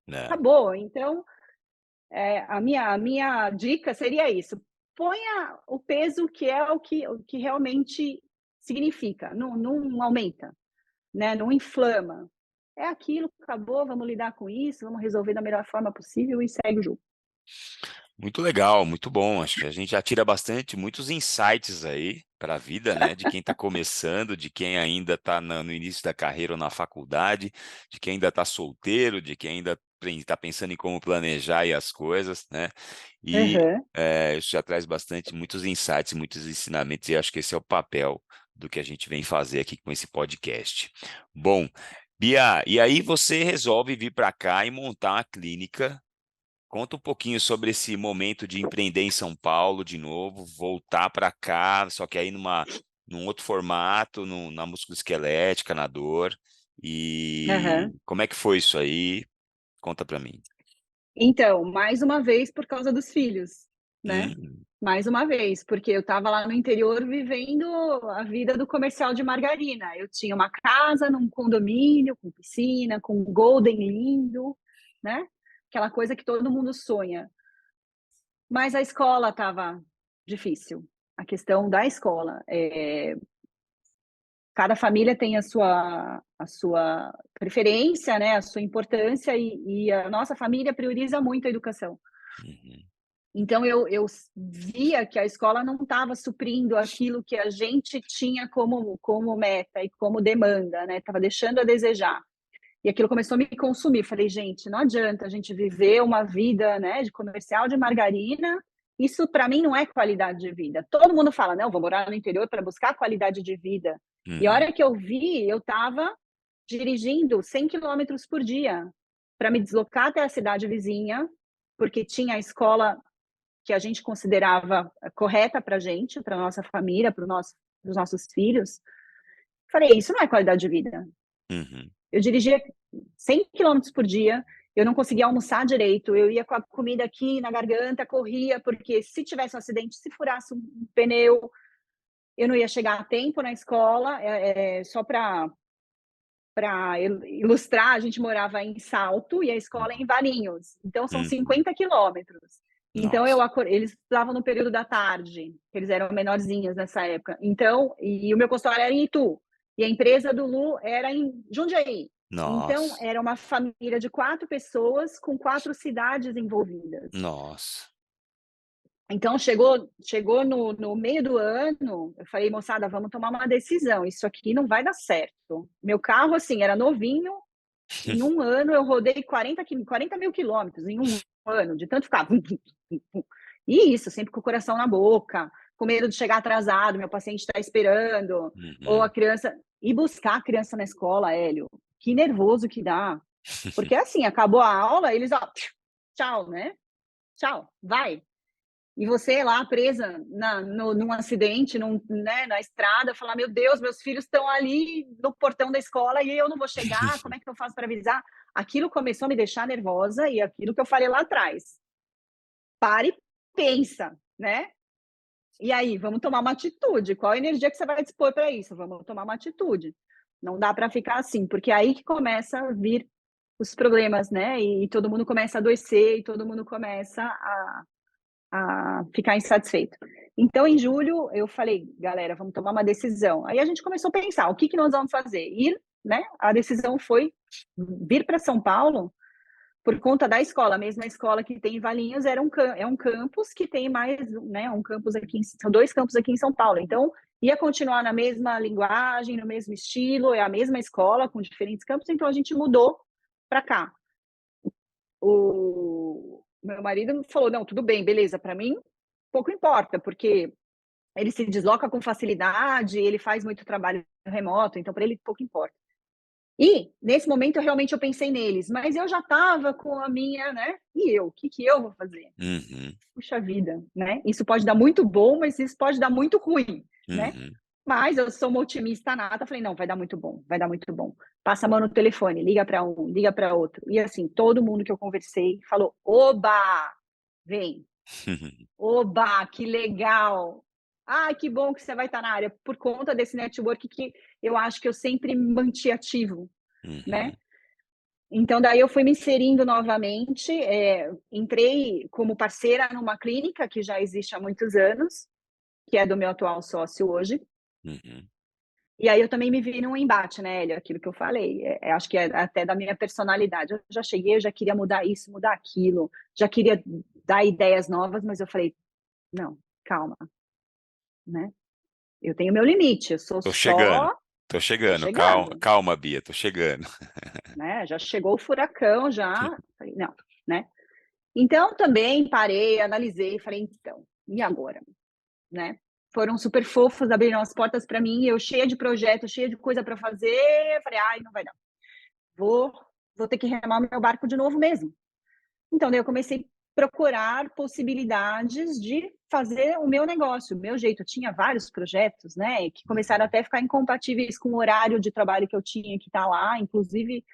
né. acabou. Então, a minha dica seria isso: ponha o peso que é o que realmente significa, não aumenta, né? Não inflama. É aquilo, acabou, vamos lidar com isso, vamos resolver da melhor forma possível e segue o jogo. Muito legal, muito bom. Acho que a gente já tira muitos insights aí para a vida, né? De quem está começando, de quem ainda está no início da carreira ou na faculdade, de quem ainda está solteiro, de quem ainda está pensando em como planejar aí as coisas, né? E Aham. isso já traz muitos insights, muitos ensinamentos, e acho que esse é o papel do que a gente vem fazer aqui com esse podcast. Bom, Bia, e aí você resolve vir para cá e montar uma clínica. Conta um pouquinho sobre esse momento de empreender em São Paulo de novo, voltar para cá, só que aí num outro formato, na musculoesquelética, na dor. E Aham. como é que foi isso aí? Conta para mim. Então, mais uma vez por causa dos filhos, né? Hum. Mais uma vez, porque eu estava lá no interior vivendo a vida do comercial de margarina. Eu tinha uma casa num condomínio com piscina, com um golden lindo, né? Aquela coisa que todo mundo sonha. Mas a escola estava difícil. A questão da escola. Cada família tem a sua preferência, né? A sua importância, e a nossa família prioriza muito a educação. Uhum. Então, eu via que a escola não estava suprindo aquilo que a gente tinha como meta e como demanda, né? Estava deixando a desejar. E aquilo começou a me consumir. Falei, gente, não adianta a gente viver uma vida, né, de comercial de margarina. Isso, para mim, não é qualidade de vida. Todo mundo fala, não, vou morar no interior para buscar qualidade de vida. E a Uhum. hora que eu vi, eu estava dirigindo 100 quilômetros por dia para me deslocar até a cidade vizinha, porque tinha a escola que a gente considerava correta para a gente, para nossa família, para os nossos filhos. Falei, isso não é qualidade de vida. Uhum. Eu dirigia 100 quilômetros por dia, eu não conseguia almoçar direito, eu ia com a comida aqui na garganta, corria, porque se tivesse um acidente, se furasse um pneu, eu não ia chegar a tempo na escola. Só para ilustrar, a gente morava em Salto e a escola é em Valinhos, então são Uhum. 50 quilômetros. Então Nossa. eles estudavam no período da tarde, eles eram menorzinhos nessa época. Então, e o meu consultório era em Itu, e a empresa do Lu era em Jundiaí. Então, Nossa. era uma família de 4 pessoas com 4 cidades envolvidas. Nossa. Então, chegou no meio do ano, eu falei, moçada, vamos tomar uma decisão, isso aqui não vai dar certo. Meu carro, assim, era novinho, Em um ano, eu rodei 40 mil quilômetros, em um ano, de tanto ficar... E isso, sempre com o coração na boca, com medo de chegar atrasado, meu paciente está esperando, ou a criança... E buscar a criança na escola, Hélio, que nervoso que dá. Porque assim, acabou a aula, eles, ó, tchau, né? Tchau, vai. E você lá presa num acidente, né, na estrada, falar, meu Deus, meus filhos estão ali no portão da escola e eu não vou chegar, como é que eu faço para avisar? Aquilo começou a me deixar nervosa e aquilo que eu falei lá atrás. Pare e pensa, né? E aí, vamos tomar uma atitude. Qual a energia que você vai dispor para isso? Vamos tomar uma atitude. Não dá para ficar assim, porque é aí que começa a vir os problemas, né? E todo mundo começa a adoecer e todo mundo começa a ficar insatisfeito. Então, em julho, eu falei, galera, vamos tomar uma decisão. Aí a gente começou a pensar, o que nós vamos fazer? Ir, né? A decisão foi vir para São Paulo por conta da escola. A mesma escola que tem em Valinhos é um campus que tem mais, né? Um campus aqui, são 2 campos aqui em São Paulo. Então, ia continuar na mesma linguagem, no mesmo estilo, é a mesma escola com diferentes campos. Então, a gente mudou para cá. O meu marido falou, não, tudo bem, beleza, para mim pouco importa, porque ele se desloca com facilidade, ele faz muito trabalho remoto, então para ele pouco importa. E nesse momento eu pensei neles, mas eu já estava com a minha, né? E eu, o que eu vou fazer? Puxa vida, né? Isso pode dar muito bom, mas isso pode dar muito ruim, né? Mas eu sou uma otimista nata, falei, não, vai dar muito bom, vai dar muito bom. Passa a mão no telefone, liga para um, liga para outro. E assim, todo mundo que eu conversei falou, oba, vem. Oba, que legal. Ah, que bom que você vai estar na área, por conta desse network que eu acho que eu sempre mantive ativo, né? Então, daí eu fui me inserindo novamente, entrei como parceira numa clínica que já existe há muitos anos, que é do meu atual sócio hoje. E aí eu também me vi num embate, né, Hélio? Aquilo que eu falei, acho que é até da minha personalidade. Eu já cheguei, eu já queria mudar isso, mudar aquilo, já queria dar ideias novas, mas eu falei, não, calma, né? Eu tenho meu limite, eu sou Tô chegando, só... tô Tô chegando. Calma, chegando, calma, Bia, tô chegando. né? Já chegou o furacão, já... Falei, não, né? Então, também parei, analisei, falei, então, e agora? Né? Foram super fofos, abriram as portas para mim, eu cheia de projetos, cheia de coisa para fazer, falei, ai, não vai dar. Vou ter que remar meu barco de novo mesmo. Então, daí eu comecei a procurar possibilidades de fazer o meu negócio, o meu jeito. Eu tinha vários projetos, né, que começaram até a ficar incompatíveis com o horário de trabalho que eu tinha que estar lá, inclusive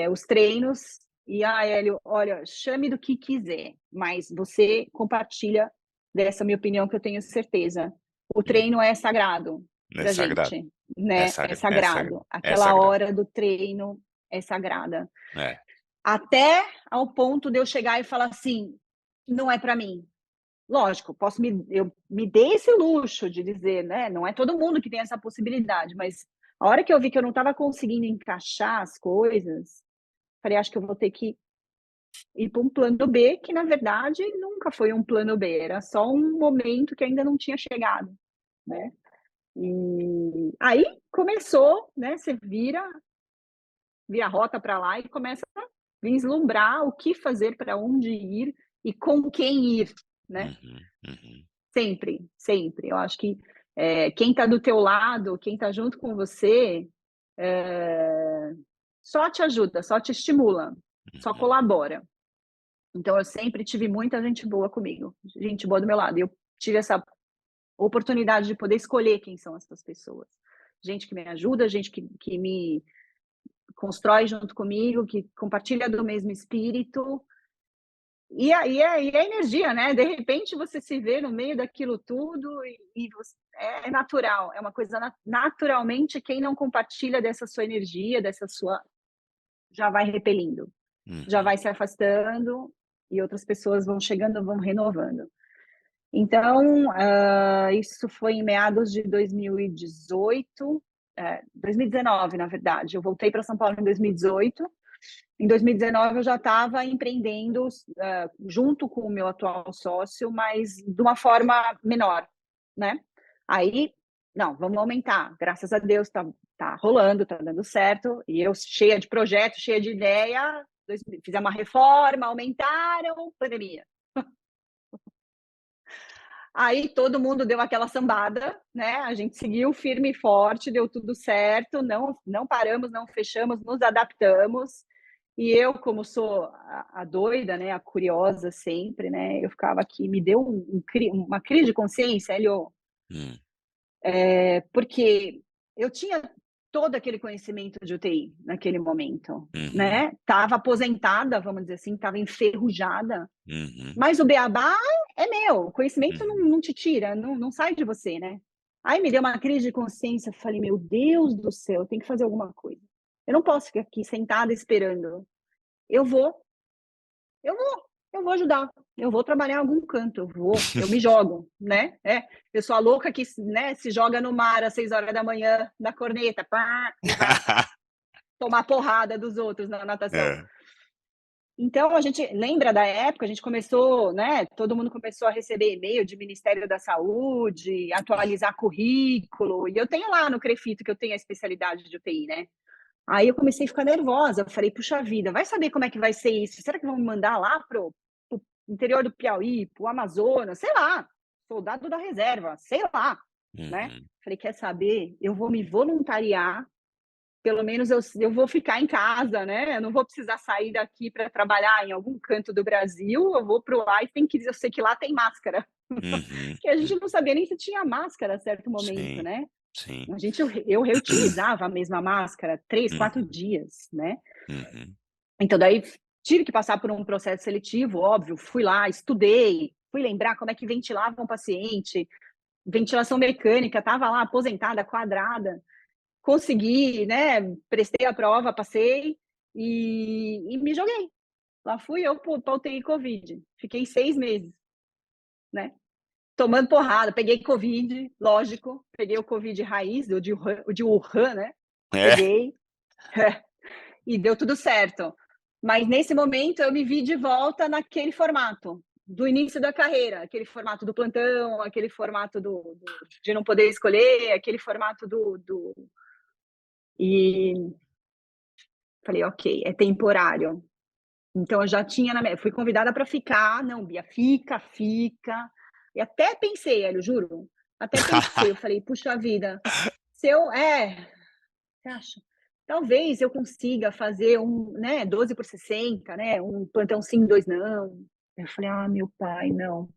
os treinos. E, Hélio, olha, chame do que quiser, mas você compartilha dessa minha opinião que eu tenho certeza. O treino é sagrado É pra sagrado. gente, É né? É sagrado. É sagrado. sagrado. É Aquela sagrado. hora do treino é sagrada. É. Até ao ponto de eu chegar e falar assim, não é para mim. Lógico, eu me dei esse luxo de dizer, né? Não é todo mundo que tem essa possibilidade, mas a hora que eu vi que eu não estava conseguindo encaixar as coisas, falei, acho que eu vou ter que ir para um plano B, que na verdade nunca foi um plano B, era só um momento que ainda não tinha chegado, né? E aí começou, né? Você vira a rota para lá e começa a vislumbrar o que fazer, para onde ir e com quem ir, né? Sempre, sempre. Eu acho que quem está do teu lado, quem está junto com você, só te ajuda, só te estimula, só colabora. Então, eu sempre tive muita gente boa comigo, gente boa do meu lado. E eu tive essa oportunidade de poder escolher quem são essas pessoas. Gente que me ajuda, gente que me constrói junto comigo, que compartilha do mesmo espírito. E aí é energia, né? De repente você se vê no meio daquilo tudo e é natural, é uma coisa naturalmente, quem não compartilha dessa sua energia, dessa sua, já vai repelindo, já vai se afastando e outras pessoas vão chegando, vão renovando. Então, isso foi em meados de 2018, 2019, na verdade. Eu voltei para São Paulo em 2018. Em 2019, eu já estava empreendendo junto com o meu atual sócio, mas de uma forma menor, né? Aí, não, vamos aumentar. Graças a Deus, está tá rolando, tá dando certo, e eu cheia de projetos, cheia de ideia, fizemos uma reforma, aumentaram, pandemia. Aí todo mundo deu aquela sambada, né? A gente seguiu firme e forte, deu tudo certo, não paramos, não fechamos, nos adaptamos. E eu, como sou a doida, né, a curiosa sempre, né, eu ficava aqui, me deu uma crise de consciência, Hélio, Hum, porque eu tinha todo aquele conhecimento de UTI naquele momento, uhum, né? Estava aposentada, vamos dizer assim, estava enferrujada, uhum, mas o beabá é meu, o conhecimento uhum. não te tira, não sai de você, né? Aí me deu uma crise de consciência, falei, meu Deus do céu, eu tenho que fazer alguma coisa. Eu não posso ficar aqui sentada esperando. Eu vou, eu vou, eu vou ajudar. Eu vou trabalhar em algum canto, eu me jogo, né? Pessoa louca que, né, se joga no mar às 6 horas da manhã, na corneta, pá, e vai tomar porrada dos outros na natação. É. Então, a gente lembra da época, a gente começou, né? Todo mundo começou a receber e-mail de Ministério da Saúde, atualizar currículo. E eu tenho lá no Crefito que eu tenho a especialidade de UTI, né? Aí eu comecei a ficar nervosa. Eu falei, puxa vida, vai saber como é que vai ser isso? Será que vão me mandar lá pro interior do Piauí, pro Amazonas? Sei lá, soldado da reserva, sei lá, né? Uhum. Falei, quer saber? Eu vou me voluntariar, pelo menos eu vou ficar em casa, né? Eu não vou precisar sair daqui para trabalhar em algum canto do Brasil. Eu vou para o lá e eu sei que lá tem máscara, Uhum. que a gente não sabia nem se tinha máscara a certo momento, Sim, né? sim. Eu reutilizava a mesma máscara 3, 4 Uhum, dias, né? uhum. Então daí tive que passar por um processo seletivo, óbvio. Fui lá, estudei, fui lembrar como é que ventilava um paciente, ventilação mecânica, estava lá aposentada, quadrada. Consegui, né? Prestei a prova, passei e me joguei. Lá fui eu para UTI Covid. Fiquei 6 meses, né? Tomando porrada. Peguei Covid, lógico. Peguei o Covid raiz, o de Wuhan, né? É. Peguei e deu tudo certo. Mas nesse momento eu me vi de volta naquele formato do início da carreira, aquele formato do plantão, aquele formato de não poder escolher, aquele formato e falei, ok, é temporário. Então eu já tinha fui convidada para ficar, não, Bia, fica. E até pensei, Hélio, juro, até pensei, eu falei, puxa vida, se eu, você acha? Talvez eu consiga fazer 12 por 60, né, um plantão sim, dois não. Eu falei, meu pai, não,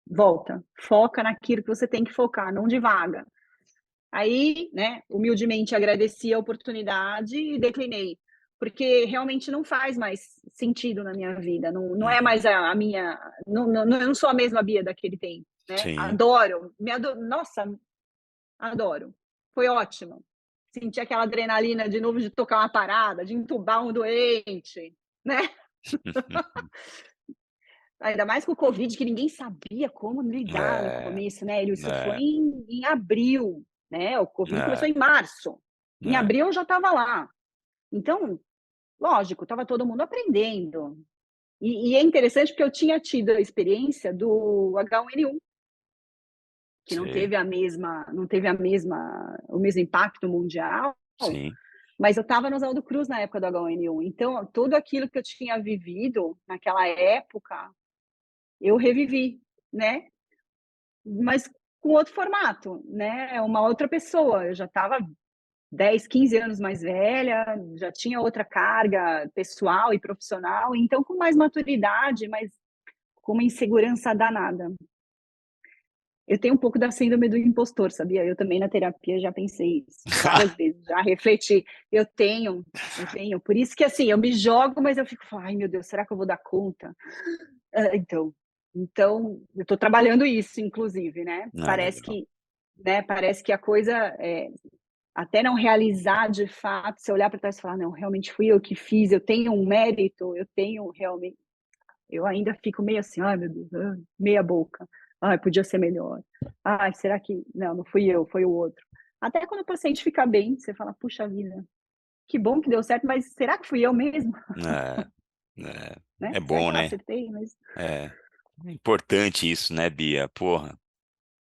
volta, foca naquilo que você tem que focar, não divaga. Aí, né, humildemente agradeci a oportunidade e declinei, porque realmente não faz mais sentido na minha vida, não é mais Uhum. a minha, eu não sou a mesma Bia daquele tempo, né? Sim. Adoro, nossa, adoro, foi ótimo. Senti aquela adrenalina de novo de tocar uma parada, de entubar um doente, né? Ainda mais com o Covid, que ninguém sabia como lidar no É, começo, né? Isso foi é, em abril, né? O Covid começou é, em março. Em é. abril eu já estava lá. Então, lógico, estava todo mundo aprendendo. E é interessante porque eu tinha tido a experiência do H1N1, que Sim, não teve o mesmo impacto mundial, sim. mas eu estava no Oswaldo Cruz na época do H1N1. Então, tudo aquilo que eu tinha vivido naquela época, eu revivi, né? Mas com outro formato, né? Uma outra pessoa. Eu já estava 10, 15 anos mais velha, já tinha outra carga pessoal e profissional, então com mais maturidade, mas com uma insegurança danada. Eu tenho um pouco da síndrome do impostor, sabia? Eu também na terapia já pensei isso várias vezes, já refleti. Eu tenho. Por isso que assim, eu me jogo, mas eu fico, ai meu Deus, será que eu vou dar conta? Então, eu estou trabalhando isso, inclusive, né? Ah, legal. Parece que a coisa até não realizar de fato, se olhar para trás e falar, não, realmente fui eu que fiz, eu tenho um mérito, eu tenho realmente, eu ainda fico meio assim, ai meu Deus, meia boca, ai, podia ser melhor, ai, será que, não fui eu, foi o outro. Até quando o paciente fica bem, você fala, puxa vida, que bom que deu certo, mas será que fui eu mesmo, É, é, né? é Será bom, que eu né? acertei? Mas É, é importante isso, né, Bia? Porra,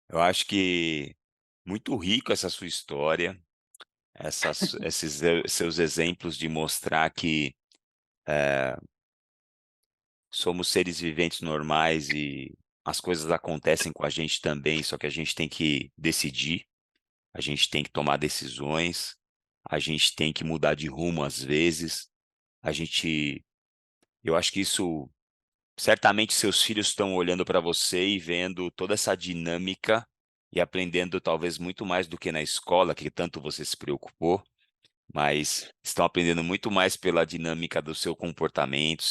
eu acho que muito rico essa sua história. esses seus exemplos de mostrar que somos seres viventes normais e as coisas acontecem com a gente também, só que a gente tem que decidir, a gente tem que tomar decisões, a gente tem que mudar de rumo às vezes. A gente, eu acho que isso, certamente seus filhos estão olhando para você e vendo toda essa dinâmica e aprendendo talvez muito mais do que na escola, que tanto você se preocupou, mas estão aprendendo muito mais pela dinâmica do seu comportamento,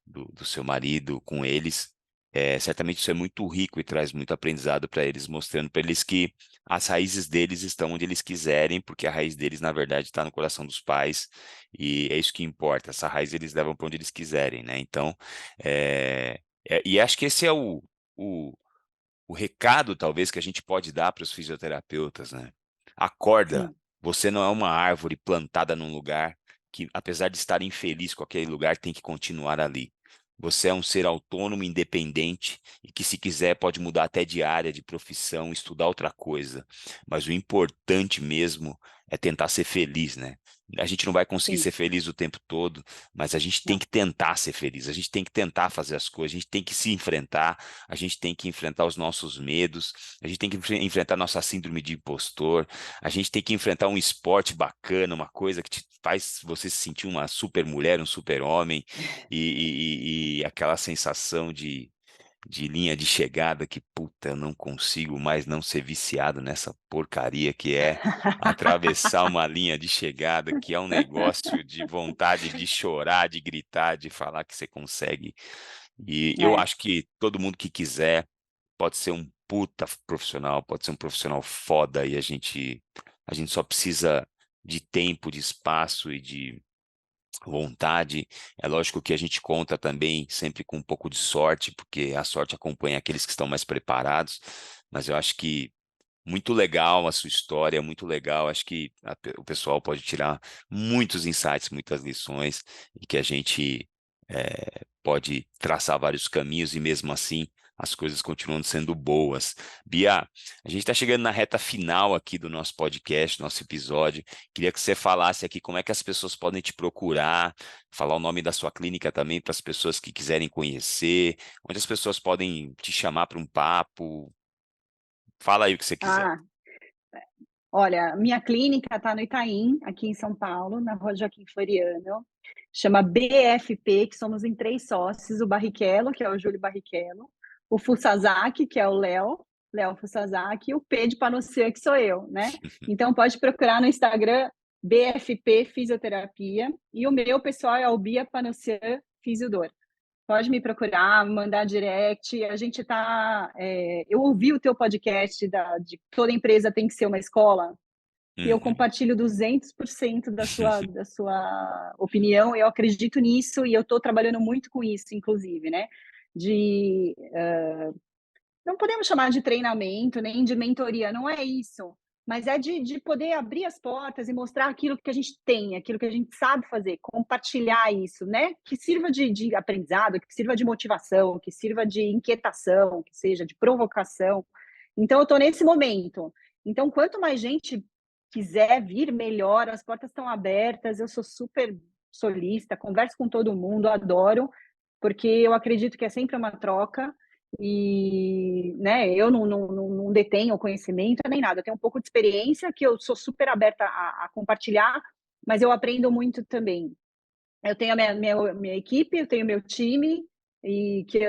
do seu marido com eles. Certamente isso é muito rico e traz muito aprendizado para eles, mostrando para eles que as raízes deles estão onde eles quiserem, porque a raiz deles, na verdade, está no coração dos pais, e é isso que importa. Essa raiz eles levam para onde eles quiserem, né? Então, e acho que esse é o, o recado, talvez, que a gente pode dar para os fisioterapeutas, né? Acorda, Sim, você não é uma árvore plantada num lugar que, apesar de estar infeliz com aquele lugar, tem que continuar ali. Você é um ser autônomo, independente e que, se quiser, pode mudar até de área, de profissão, estudar outra coisa. Mas o importante mesmo é tentar ser feliz, né? A gente não vai conseguir sim, ser feliz o tempo todo, mas a gente tem não, que tentar ser feliz, a gente tem que tentar fazer as coisas, a gente tem que se enfrentar, a gente tem que enfrentar os nossos medos, a gente tem que enfrentar nossa síndrome de impostor, a gente tem que enfrentar um esporte bacana, uma coisa que te faz você se sentir uma super mulher, um super homem, e aquela sensação de linha de chegada que, puta, eu não consigo mais não ser viciado nessa porcaria que é atravessar uma linha de chegada, que é um negócio de vontade de chorar, de gritar, de falar que você consegue. E eu é, acho que todo mundo que quiser pode ser um puta profissional, pode ser um profissional foda, e a gente só precisa de tempo, de espaço e de vontade. É lógico que a gente conta também sempre com um pouco de sorte, porque a sorte acompanha aqueles que estão mais preparados, mas eu acho que muito legal a sua história, muito legal. Acho que o pessoal pode tirar muitos insights, muitas lições, e que a gente pode traçar vários caminhos e mesmo assim as coisas continuam sendo boas. Bia, a gente está chegando na reta final aqui do nosso podcast, nosso episódio. Queria que você falasse aqui como é que as pessoas podem te procurar, falar o nome da sua clínica também para as pessoas que quiserem conhecer, onde as pessoas podem te chamar para um papo. Fala aí o que você quiser. ah, olha, minha clínica está no Itaim, aqui em São Paulo, na Rua Joaquim Floriano. Chama BFP, que somos em 3 sócios: o Barrichello, que é o Júlio Barrichello, o Fusazaki, que é o Léo Fusazaki, e o P de Panossian, que sou eu, né? Então pode procurar no Instagram BFP Fisioterapia, e o meu pessoal é o Bia Panossian Fisiodor. Pode me procurar, mandar direct. A gente tá. Eu ouvi o teu podcast de toda empresa tem que ser uma escola, e eu Uhum. compartilho 200% da sua opinião. Eu acredito nisso e eu estou trabalhando muito com isso, inclusive, né? De Não podemos chamar de treinamento nem de mentoria, não é isso. Mas é de poder abrir as portas e mostrar aquilo que a gente tem, aquilo que a gente sabe fazer, compartilhar isso, né? Que sirva de aprendizado, que sirva de motivação, que sirva de inquietação, que seja de provocação. Então, eu estou nesse momento. Então, quanto mais gente quiser vir, melhor, as portas estão abertas. Eu sou super solista, converso com todo mundo, adoro, porque eu acredito que é sempre uma troca. E, né, eu não detenho conhecimento nem nada, eu tenho um pouco de experiência que eu sou super aberta a compartilhar, mas eu aprendo muito também. Eu tenho a minha equipe, eu tenho meu time, e que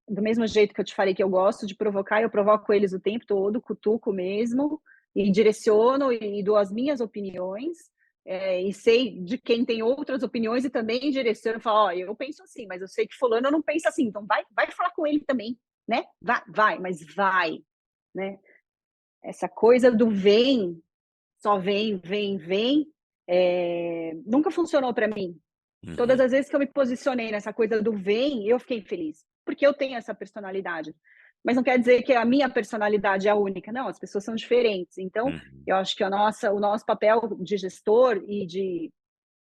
do mesmo jeito que eu te falei que eu gosto de provocar, eu provoco eles o tempo todo, cutuco mesmo, e direciono e dou as minhas opiniões, e sei de quem tem outras opiniões e também direciono, falo, ó, eu penso assim, mas eu sei que fulano não pensa assim, então vai falar com ele também, né? Vai, mas vai, né? Essa coisa do vem, só vem, nunca funcionou para mim. Todas Uhum. as vezes que eu me posicionei nessa coisa do vem, eu fiquei feliz, porque eu tenho essa personalidade. Mas não quer dizer que a minha personalidade é a única, não, as pessoas são diferentes. Então, Uhum. eu acho que o nosso papel de gestor e de,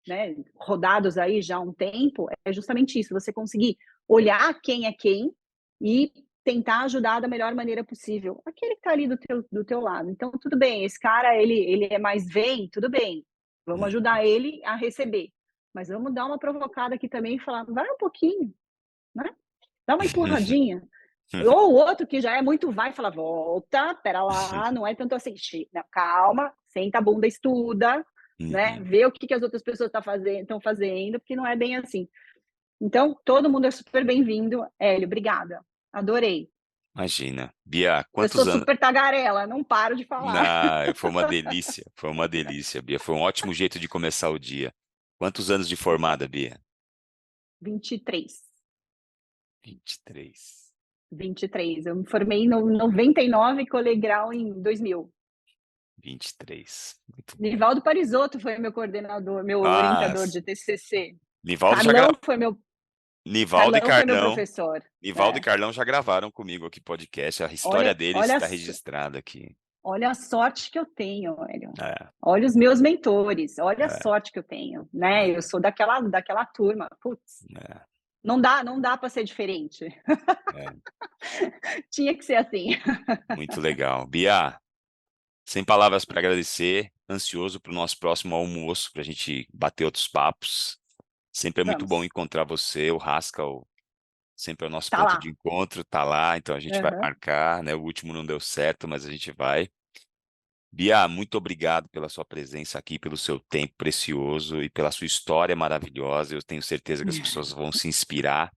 né, rodados aí já há um tempo é justamente isso: você conseguir olhar quem é quem e tentar ajudar da melhor maneira possível aquele que está ali do teu lado. Então, tudo bem, esse cara, ele é mais tudo bem, vamos ajudar ele a receber. Mas vamos dar uma provocada aqui também e falar, vai um pouquinho, né? Dá uma empurradinha. Ou o outro que já é muito vai, fala, volta, pera lá, não é tanto assim, não, calma, senta a bunda, estuda, né? Vê o que as outras pessoas estão fazendo, porque não é bem assim. Então, todo mundo é super bem-vindo. Hélio, obrigada. Adorei. Imagina. Bia, Eu sou quantos anos? super tagarela, não paro de falar. Foi uma delícia, Bia. Foi um ótimo jeito de começar o dia. Quantos anos de formada, Bia? 23. 23. 23. Eu me formei em 99 e colei grau em 2000. 23. Muito bom. Nivaldo Parisotto foi meu coordenador, meu orientador de TCC. Nivaldo Carlão foi meu Nivaldo e Carlão foi meu Carlão. professor. Nivaldo e Carlão já gravaram comigo aqui podcast. A história deles olha, está registrada aqui. olha a sorte que eu tenho, Hélio. É, Olha os meus mentores, olha a É. sorte que eu tenho, né? Eu sou daquela turma. Putz, é, não dá para ser diferente. é. Tinha que ser assim. Muito legal. Bia, sem palavras para agradecer, ansioso para o nosso próximo almoço, para a gente bater outros papos. Sempre é muito bom Vamos. encontrar você, o Haskell, sempre é o nosso Tá ponto lá. de encontro, tá lá, então a gente vai Uhum. marcar, né? O último não deu certo, mas a gente vai. Bia, muito obrigado pela sua presença aqui, pelo seu tempo precioso e pela sua história maravilhosa. Eu tenho certeza que as pessoas vão se inspirar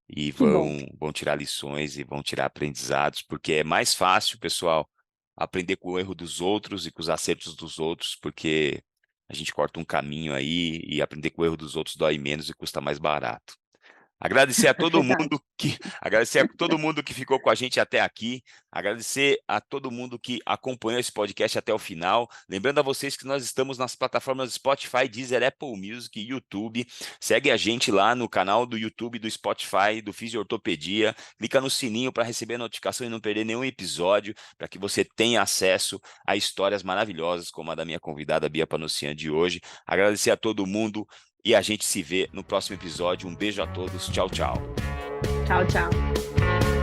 e Que bom. vão tirar lições e vão tirar aprendizados, porque é mais fácil, pessoal, aprender com o erro dos outros e com os acertos dos outros, porque a gente corta um caminho aí e aprender com o erro dos outros dói menos e custa mais barato. Agradecer a todo Verdade. mundo que ficou com a gente até aqui, agradecer a todo mundo que acompanhou esse podcast até o final. Lembrando a vocês que nós estamos nas plataformas Spotify, Deezer, Apple Music e YouTube. Segue a gente lá no canal do YouTube, do Spotify, do Fisiortopedia. Clica no sininho para receber a notificação e não perder nenhum episódio, para que você tenha acesso a histórias maravilhosas como a da minha convidada Bia Panossian de hoje. Agradecer a todo mundo. E a gente se vê no próximo episódio. Um beijo a todos. Tchau, tchau. Tchau, tchau.